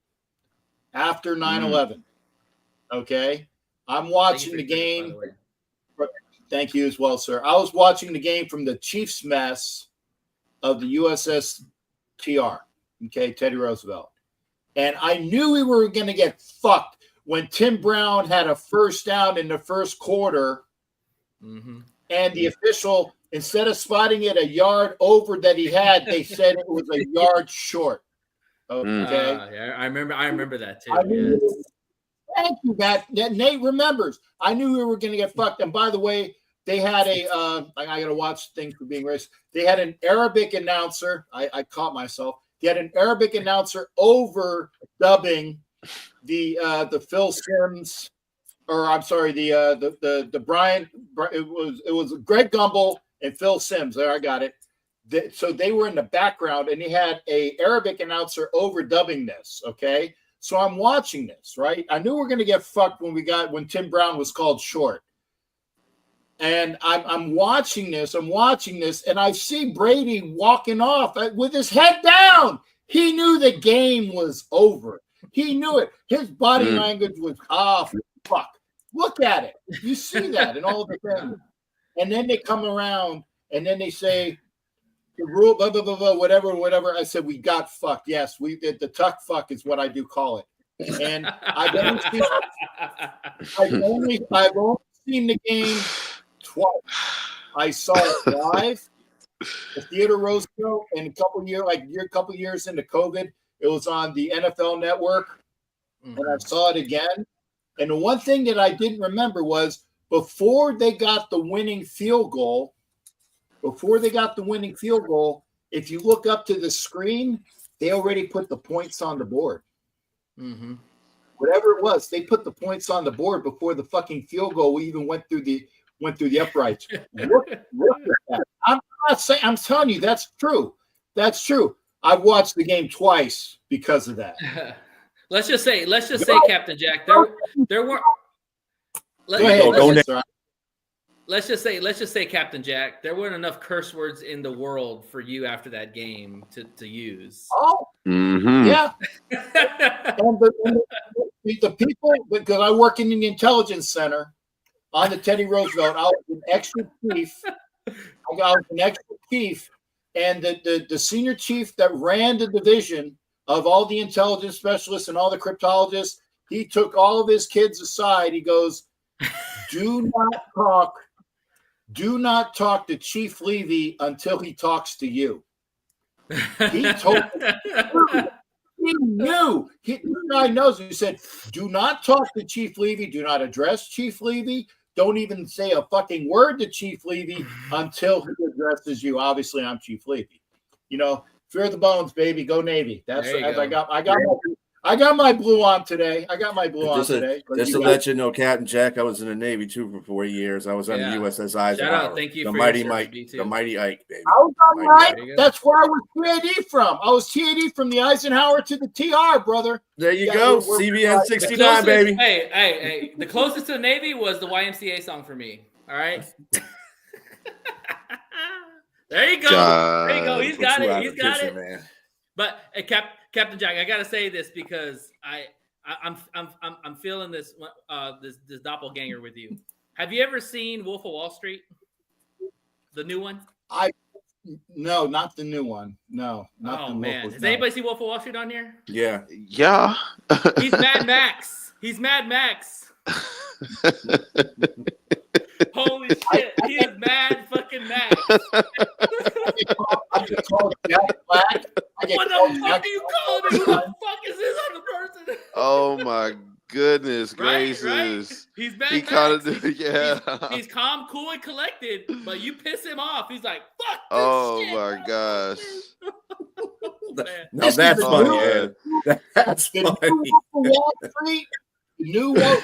after 9/11. Okay, I'm watching the game. Thank you as well, sir. I was watching the game from the Chiefs mess of the USS TR. Okay, Teddy Roosevelt, and I knew we were going to get fucked when Tim Brown had a first down in the first quarter.
Mm-hmm.
And the official, instead of spotting it a yard over that he had, they said it was a yard short. Okay,
yeah, I remember that too.
Thank you, Matt. Nate remembers. I knew we were going to get fucked. And by the way, they had I got to watch things for being racist. They had an Arabic announcer. I caught myself. They had an Arabic announcer over dubbing the Phil Sims. Or I'm sorry, the Brian. It was Greg Gumbel and Phil Sims. There, I got it. So they were in the background, and he had a Arabic announcer overdubbing this. Okay, so I'm watching this. Right, I knew we were going to get fucked when Tim Brown was called short, and I'm watching this. And I see Brady walking off with his head down. He knew the game was over. He knew it. His body language was off. Fuck. Look at it. You see that in all the things. And then they come around and then they say the rule, blah, blah, blah, blah, whatever. I said, we got fucked. Yes, the tuck fuck is what I do call it. And I've only seen the game twice. I saw it live at Theodore Roosevelt, and a couple years into COVID, it was on the NFL Network, and I saw it again. And the one thing that I didn't remember was before they got the winning field goal, if you look up to the screen, they already put the points on the board.
Mm-hmm.
Whatever it was, they put the points on the board before the fucking field goal even went through the uprights. Look at that. I'm not saying. I'm telling you, that's true. That's true. I've watched the game twice because of that.
Let's just say, Captain Jack, there were. Let's just say, Captain Jack, there weren't enough curse words in the world for you after that game to use.
Oh, yeah. and the people, because I work in the intelligence center on the Teddy Roosevelt, I was an extra chief. And the senior chief that ran the division of all the intelligence specialists and all the cryptologists, he took all of his kids aside. He goes, do not talk to Chief Levy until he talks to you. He told me. He knew. This guy knows. He said, do not talk to Chief Levy. Do not address Chief Levy. Don't even say a fucking word to Chief Levy until he addresses you. Obviously, I'm Chief Levy. You know, fear the bones, baby. Go Navy. I I got my blue on today. Just
to let you know, Captain Jack, I was in the Navy too for 4 years. I was on the USS Eisenhower.
Shout out, thank you
the
for
mighty
your
Mike,
service,
the mighty Ike, baby.
I was on right.
Ike.
That's where I was TAD from. I was TAD from the Eisenhower to the TR, brother.
There you go. CBN 69, baby.
Hey. The closest to the Navy was the YMCA song for me. All right. There you go. He's got it. Man. But Captain Jack, I gotta say this because I'm feeling this this doppelganger with you. Have you ever seen Wolf of Wall Street? The new one?
No, not the new one. No, not
oh
the
man. Has anybody seen Wolf of Wall Street on here?
Yeah.
He's Mad Max. Holy shit, he is Mad fucking Max.
I get called Jack Black.
What the fuck do you call me? Who the fuck is this other person?
Oh my goodness gracious.
Right? He's Mad Max. He's calm, cool, and collected, but you piss him off. He's like, fuck this shit.
My gosh.
No, that's funny, Ed. That's funny.
The new one,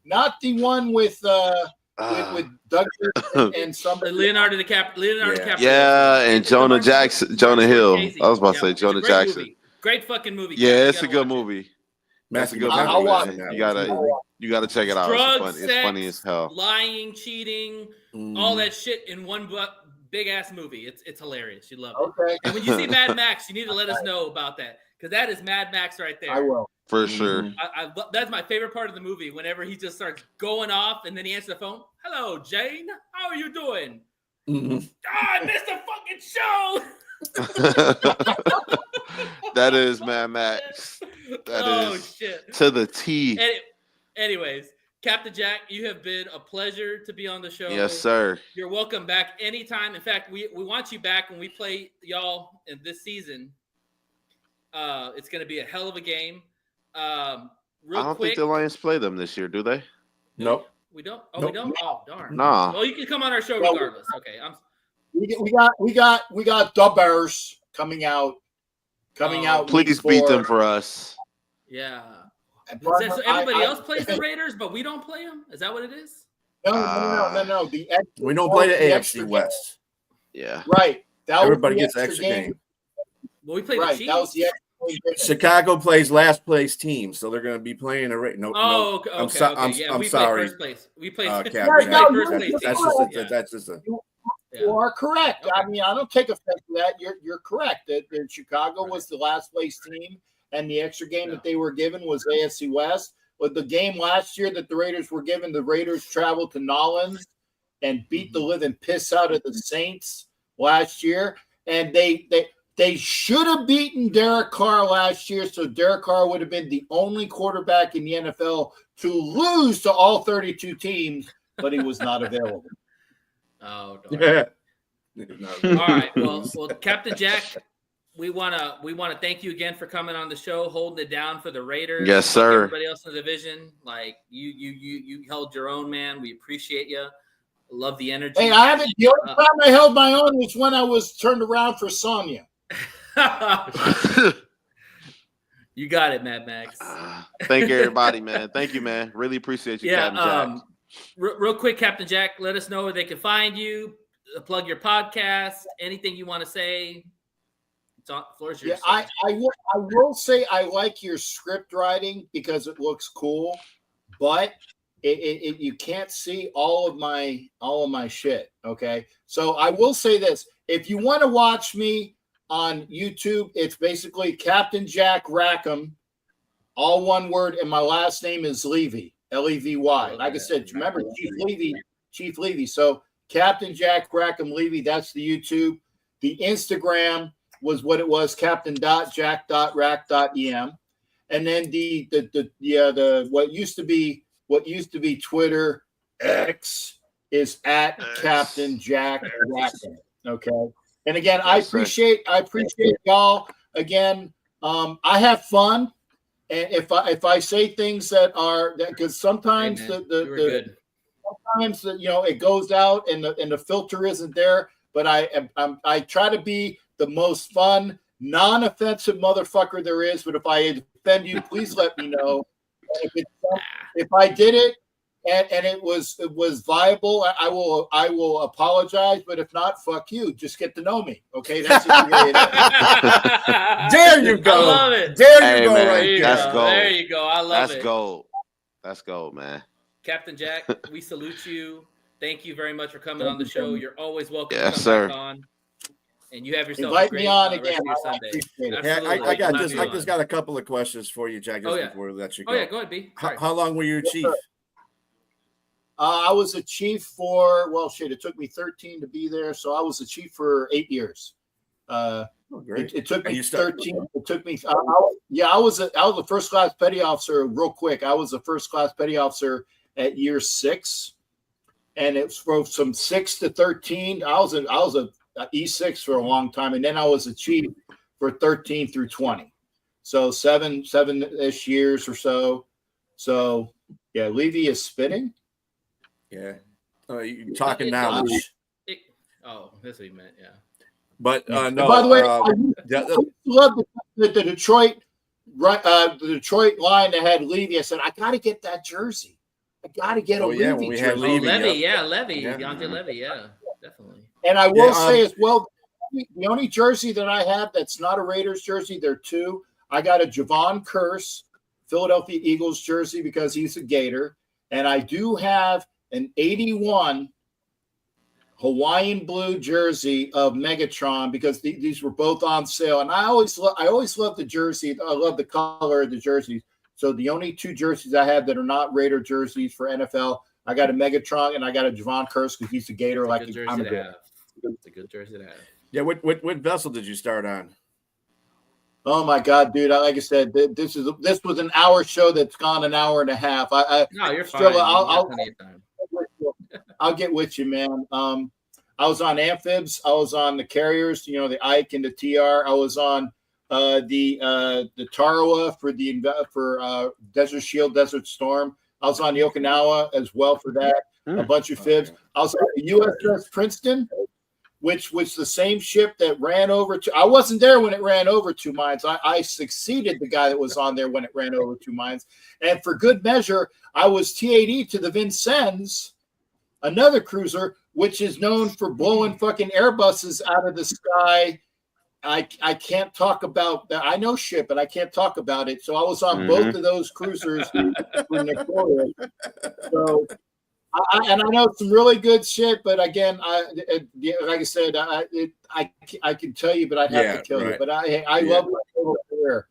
not the one with Doug and somebody.
Leonardo DiCaprio.
Yeah, and Jonah Hill. I was about to say Jonah Jackson.
Great fucking movie.
Yeah, it's a good movie. That's a good movie.
I'll watch it.
You gotta check it out.
Drugs,
it's funny as hell.
Lying, cheating, all that shit in one big ass movie. It's hilarious. You love it.
Okay.
And when you see Mad Max, you need to let us know about that because that is Mad Max right there.
I will.
For sure.
That's my favorite part of the movie. Whenever he just starts going off and then he answers the phone. Hello, Jane. How are you doing? I missed the fucking show.
That is Mad Max. That is
shit.
To the T.
Anyways, Captain Jack, you have been a pleasure to be on the show.
Yes, sir.
You're welcome back anytime. In fact, we want you back when we play y'all in this season. It's going to be a hell of a game. I don't
think the Lions play them this year, do they?
Nope.
We don't. Oh, we don't. Oh, darn.
Nah.
Well, you can come on our show regardless. Okay.
We got the Bears coming out.
Please beat them for us.
Yeah. So everybody else plays the Raiders, but we don't play them. Is that what it is?
No.
We don't play the AFC West.
Yeah.
Right.
Everybody gets an extra game.
Well, we play the Chiefs.
That was the
Chicago plays last place team, so they're going to be playing a rate.
Okay.
I'm
we
sorry.
Play first place. We play
first
place.
That's just a.
You are correct. Okay. I mean, I don't take offense to that. You're correct. That Chicago was the last place team, and the extra game that they were given was AFC West. But the game last year that the Raiders were given, the Raiders traveled to Nolans and beat the living piss out of the Saints last year, and they should have beaten Derek Carr last year, so Derek Carr would have been the only quarterback in the NFL to lose to all 32 teams, but he was not available.
Oh, darn. All right. Well, Captain Jack, we wanna thank you again for coming on the show, holding it down for the Raiders.
Yes, sir.
Everybody else in the division, like you held your own, man. We appreciate you. Love the energy.
Hey, I haven't. The only time I held my own was when I was turned around for Sonya.
You got it, Mad Max.
Thank you, everybody, man. Thank you, man. Really appreciate you, Captain Jack.
Real quick, Captain Jack, let us know where they can find you. Plug your podcast. Anything you want to say. It's on floor's yours.
Yeah, I will say I like your script writing because it looks cool, but it you can't see all of my shit. Okay, so I will say this: if you want to watch me on YouTube, it's basically Captain Jack Rackham, all one word, and my last name is Levy, Levy. Like I said, remember Chief Levy. So Captain Jack Rackham Levy, that's the YouTube. The Instagram was what it was, captain.jack.rack.em. And then the what used to be Twitter X is at Captain Jack Rackham. Okay. And again, I appreciate y'all. Again, I have fun, and if I say things that because sometimes sometimes it goes out and the filter isn't there. But I try to be the most fun non-offensive motherfucker there is. But if I offend you, please let me know. If I did it and it was viable, I will apologize. But if not, fuck you. Just get to know me. Okay, that's just the way it is.
There you go.
I love it.
There
Hey,
you go,
man,
right
that's
there.
gold.
There you go. I love
That's
it.
gold. That's gold, man.
Captain Jack, we salute you. Thank you very much for coming on the show. You're always welcome
Yes,
to come
sir.
back on. And you have yourself
Invite
a great
me on
rest
again.
of your
I
Sunday.
appreciate it.
Hey,
Absolutely.
I got
We'll
just
have
I
you
just
on.
got a couple of questions for you, Jack, just
Oh, yeah.
before we let you go.
Oh, yeah, go ahead, B. All right.
How long were you a chief?
I was a chief for, well, shit, it took me 13 to be there. So I was a chief for 8 years.
Oh, great.
It took
And
me
you started-
13. It took me, I was a first class petty officer. Real quick, I was a first class petty officer at year 6. And it was from 6 to 13. I was a E6 for a long time. And then I was a chief for 13 through 20. So seven-ish years or so. So, yeah, Levy is spitting.
Yeah. You're talking knowledge.
Oh, that's what he meant, yeah.
But no.
And by the way, I
the-
love the Detroit, the Detroit line that had Levy. I said, I got to get that jersey. I got to get a
yeah, when
Levy
we
jersey.
had Levy,
Levy,
Yeah.
Deontay Levy, yeah, definitely.
And I will
Yeah,
say as well, the only jersey that I have that's not a Raiders jersey, there are two. I got a Javon Curse Philadelphia Eagles jersey because he's a Gator. And I do have an 81 Hawaiian blue jersey of Megatron because these were both on sale. And I always love the jersey. I love the color of the jerseys. So the only two jerseys I have that are not Raider jerseys for NFL, I got a Megatron and I got a Javon Curse because he's a Gator.
It's a good jersey to have. It's a good jersey to have.
Yeah, what vessel did you start on?
Oh my God, dude! Like I said, this was an hour show that's gone an hour and a half.
No, you're fine.
Still, I'll get with you, man. I was on amphibs. I was on the carriers. You know, the Ike and the TR. I was on the Tarawa for Desert Shield, Desert Storm. I was on the Okinawa as well for that. A bunch of fibs. I was on the USS Princeton, which was the same ship that ran over to. I wasn't there when it ran over 2 mines. I succeeded the guy that was on there when it ran over 2 mines. And for good measure, I was TAD to the Vincennes, another cruiser, which is known for blowing fucking Airbuses out of the sky. I can't talk about that. I know shit, but I can't talk about it. So I was on both of those cruisers for Nicoria. So. I know some really good shit, but again, like I said, I can tell you, but I'd have to kill you. But I love my career.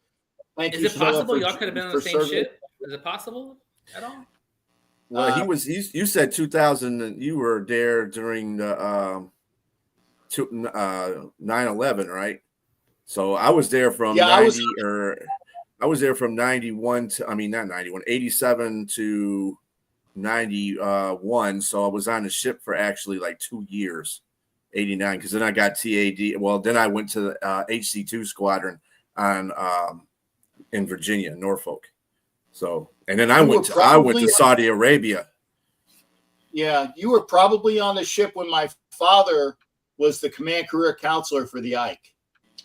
Thank you.
Is it possible y'all could have been on the same ship? Is it possible at all?
Well, you said 2000. You were there during the 9/11, right? So I was there from 90 I was there from 91 to not 91, 87 to 91. So I was on the ship for actually like 2 years, 89, because then I got TAD. Well, then I went to the HC2 squadron on in Virginia, Norfolk. So, and then I went to Saudi Arabia.
Yeah, you were probably on the ship when my father was the command career counselor for the Ike,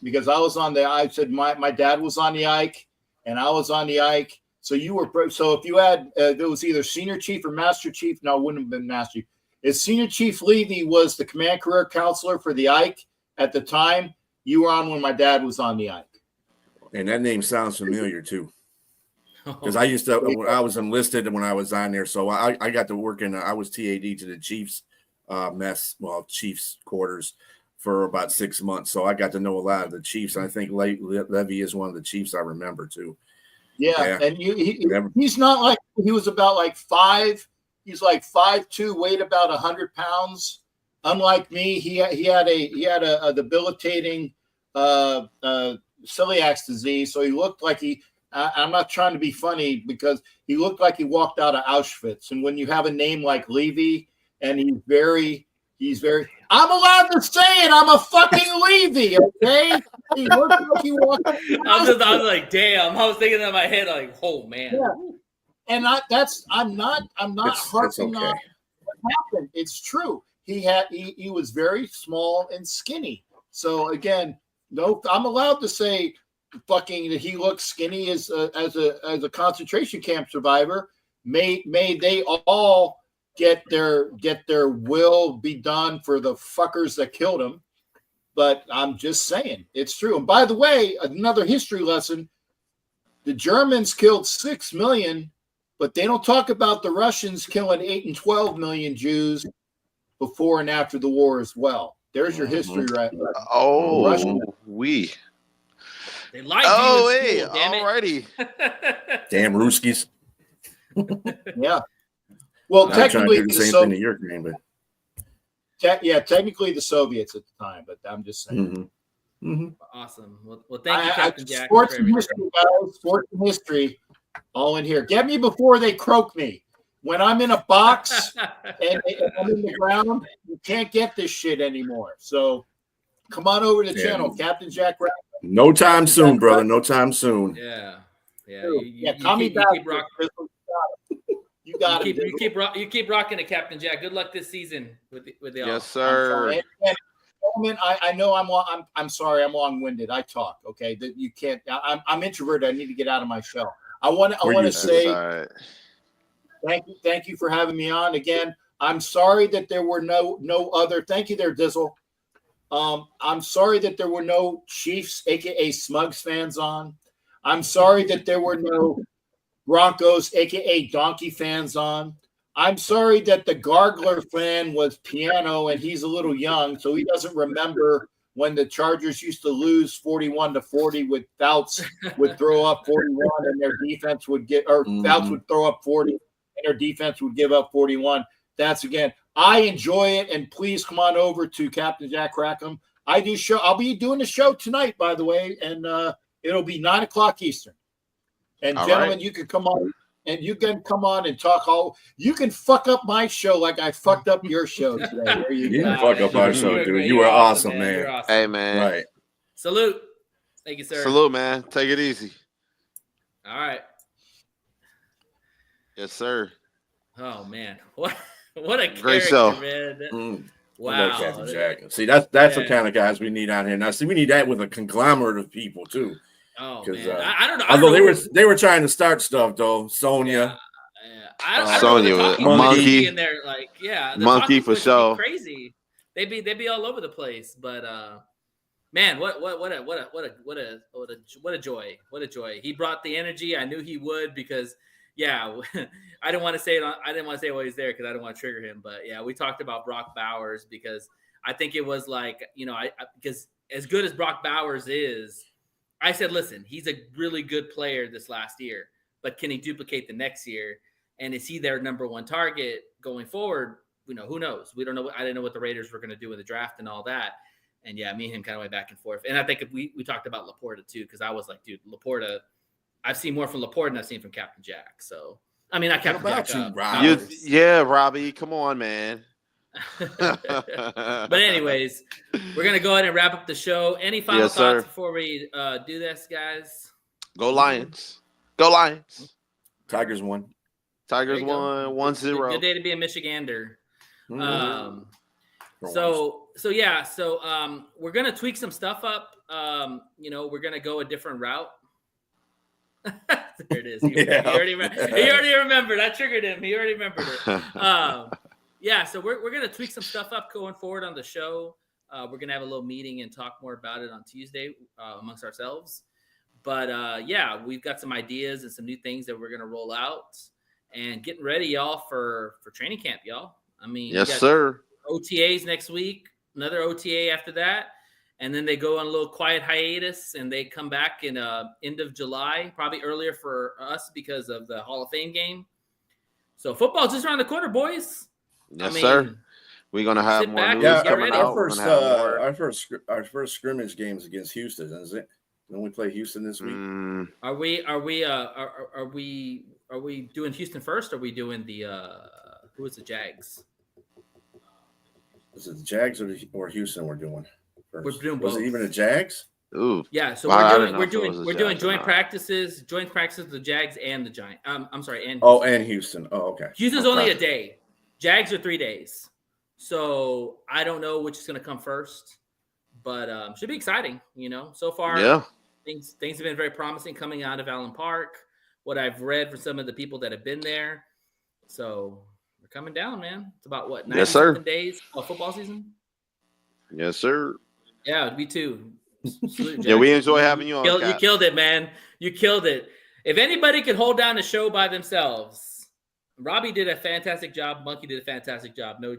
because I was on the. I said my dad was on the Ike, and I was on the Ike. So you were. So if you had, it was either senior chief or master chief. No, it wouldn't have been master chief. If Senior Chief Levy was the command career counselor for the Ike at the time, you were on when my dad was on the Ike.
And that name sounds familiar too. Because I used to, when I was enlisted and when I was on there, so I got to work in. I was TAD to the Chiefs Chiefs quarters for about 6 months. So I got to know a lot of the Chiefs. And I think Levy is one of the Chiefs I remember too.
Yeah. And he's not like, he was about like 5. He's like 5'2", weighed about 100 pounds. Unlike me, he had a debilitating celiac disease. So he looked like I'm not trying to be funny, because he looked like he walked out of Auschwitz. And when you have a name like Levy, and he's very, I'm allowed to say it, I'm a fucking Levy, okay? He looked like he walked out of Auschwitz.
I was like, damn. I was thinking in my head, like, oh man.
Yeah. And I'm not harping on what happened. It's true. He was very small and skinny. So again, No, I'm allowed to say fucking that he looks skinny as a concentration camp survivor. May they all get their will be done for the fuckers that killed him. But I'm just saying, it's true. And by the way, another history lesson: the Germans killed 6 million, but they don't talk about the Russians killing 8 and 12 million Jews before and after the war as well. There's your history, right?
Oh,
Russia.
They lied to
Oh,
you in
hey,
school, damn it.
alrighty.
Damn Ruskies.
Yeah. Well,
I'm trying to
technically,
do the same thing to your game, but
technically the Soviets at the time, but I'm just saying.
Awesome. Well, thank you, Captain Jack.
Sports and history, guys. Sports and history, all in here. Get me before they croak me. When I'm in a box and I'm in the ground, you can't get this shit anymore. So come on over to the channel, Captain Jack.
No time soon, brother. No time soon.
Yeah.
Tommy back. You got it.
You keep rocking it, Captain Jack. Good luck this season with the
Yes, sir.
I know I'm sorry. I'm long-winded. I talk. Okay, that you can't. I'm introverted. I need to get out of my shell. I want to say thank you for having me on again. I'm sorry that there were no other. Thank you there, Dizzle. I'm sorry that there were no Chiefs, aka Smugs fans on. I'm sorry that there were no Broncos, aka Donkey fans on. I'm sorry that the Gargler fan was Piano and he's a little young, so he doesn't remember when the Chargers used to lose 41-40 with Fouts would throw up 41 and their defense would Fouts would throw up 40 and their defense would give up 41. That's again, I enjoy it, and please come on over to Captain Jack Rackham. I'll be doing the show tonight, by the way, and it'll be 9:00 Eastern. And gentlemen, you can come on and you can come on and talk you can fuck up my show like I fucked up your show today. There you
You
go.
didn't fuck up our show, dude. You were awesome, man.
You're awesome.
Hey, man.
Right.
Salute. Thank you, sir.
Salute, man. Take it easy.
All right.
Yes, sir.
Oh man, what a
Great
character,
show.
man.
I
Wow.
love Captain Jack. See, that's the kind of guys we need out here. Now, see, we need that with a conglomerate of people too.
Oh
Because
man, I don't know.
although they were trying to start stuff though, Sonya.
I don't
Sonya
know
with
the
Monkey
in there, like the
Monkey
talking
for
points would be
sure.
Crazy. They'd be all over the place. But man, what a joy! What a joy! He brought the energy. I knew he would because I didn't want to say it. I didn't want to say while he's there because I didn't want to trigger him. But yeah, we talked about Brock Bowers because I think it was like because as good as Brock Bowers is. I said, listen, he's a really good player this last year, but can he duplicate the next year? And is he their number one target going forward? Who knows? We don't know. I didn't know what the Raiders were going to do with the draft and all that. And yeah, me and him kind of went back and forth. And I think we talked about Laporta too, because I was like, dude, Laporta, I've seen more from Laporta than I've seen from Captain Jack. So, I mean, not Captain Jack.
Robbie, come on, man.
But anyways, we're gonna go ahead and wrap up the show. Any final thoughts before we do this, guys?
Go Lions. Go Lions.
Tigers won.
Tigers won 1-0.
Good day to be a Michigander.
Mm-hmm.
So we're gonna tweak some stuff up. We're gonna go a different route. There it is. He already remembered. I triggered him. He already remembered it. So we're gonna tweak some stuff up going forward on the show. We're gonna have a little meeting and talk more about it on Tuesday amongst ourselves. But we've got some ideas and some new things that we're gonna roll out and getting ready, y'all, for training camp, y'all. I mean,
yes, sir.
OTAs next week, another OTA after that, and then they go on a little quiet hiatus and they come back in end of July, probably earlier for us because of the Hall of Fame game. So football's just around the corner, boys.
Yes, sir. We're gonna have more news coming out.
Our first scrimmage games against Houston, is it? When we play Houston this week,
are we doing Houston first? Or are we doing the who is the Jags?
Is it the Jags or Houston? We're doing first.
We're doing both.
Was it even the Jags?
Ooh,
yeah. So we're doing joint practices. Joint practices with the Jags and the Giants. I'm sorry, and Houston.
And Houston. Oh, okay.
Houston's only a day. Jags are 3 days. So I don't know which is going to come first. but should be exciting. So far,
Yeah.
things have been very promising coming out of Allen Park. What I've read from some of the people that have been there, so we're coming down, man. It's about what 90
Yes, sir.
something days of football season.
Yes, sir.
Yeah, me too. Salute,
Yeah,
Jack.
we enjoy having you on.
You
Cap.
killed it, man. You killed it. If anybody could hold down the show by themselves, Robbie did a fantastic job. Monkey did a fantastic job. No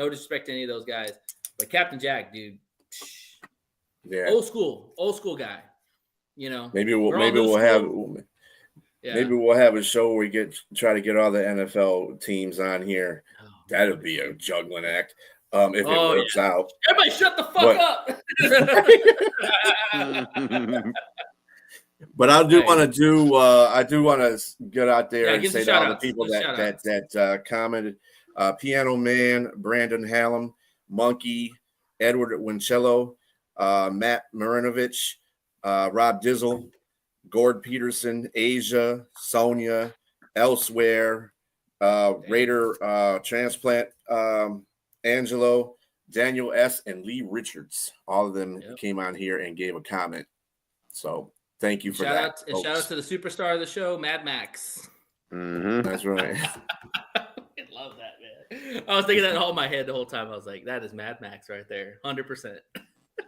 disrespect to any of those guys, but Captain Jack, dude,
Yeah.
old school guy.
Maybe
We're all
we'll
new
have
school. Yeah.
maybe we'll have a show where we try to get all the NFL teams on here.
Oh,
That'd be a juggling act. If it works out.
Everybody shut the fuck up.
But I do
Hey.
want to get out there and
give
say
some
to all the
shout-outs.
people
Give some
that commented, Piano Man, Brandon Hallam, Monkey, Edward Wincello, Matt Marinovich, Rob Dizzle, Gord Peterson, Asia, Sonia, Elsewhere, Raider Transplant, Angelo, Daniel S., and Lee Richards. All of them came on here and gave a comment. So thank you for that.
Shout out to the superstar of the show, Mad Max.
Mm-hmm.
That's right.
I love that, man. I was thinking that all in my head the whole time. I was like, that is Mad Max right there. 100%.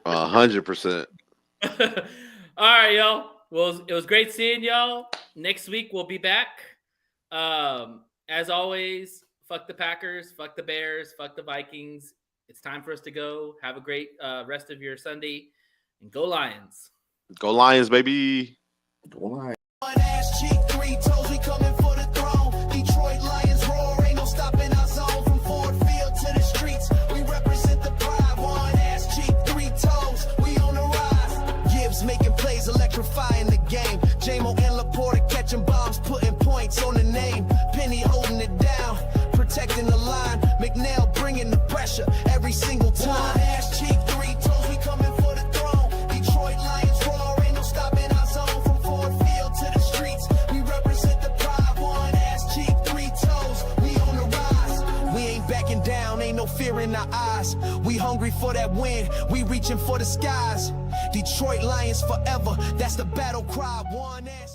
100%.
All right, y'all. Well, it was great seeing y'all. Next week we'll be back. As always, fuck the Packers, fuck the Bears, fuck the Vikings. It's time for us to go. Have a great rest of your Sunday, and go Lions.
Go Lions, baby.
Go Lions.
One ass cheek, 3 toes, we coming for the throne. Detroit Lions roar, ain't no stopping our zone. From Ford Field to the streets, we represent the pride. One ass cheek, 3 toes, we on the rise. Gibbs making plays, electrifying the game. J-Mo and Laporta catching bombs, putting points on the name. Penny holding it down, protecting the line. McNair bringing the pressure every single time. One ass cheek, 3 toes, we coming for the throne. Detroit Lions roar, ain't no stopping our zone. From Ford Field to the streets, we represent the pride. One ass cheek, 3 toes, we on the rise. We ain't backing down, ain't no fear in our eyes. We hungry for that win, we reaching for the skies. Detroit Lions forever, that's the battle cry. One ass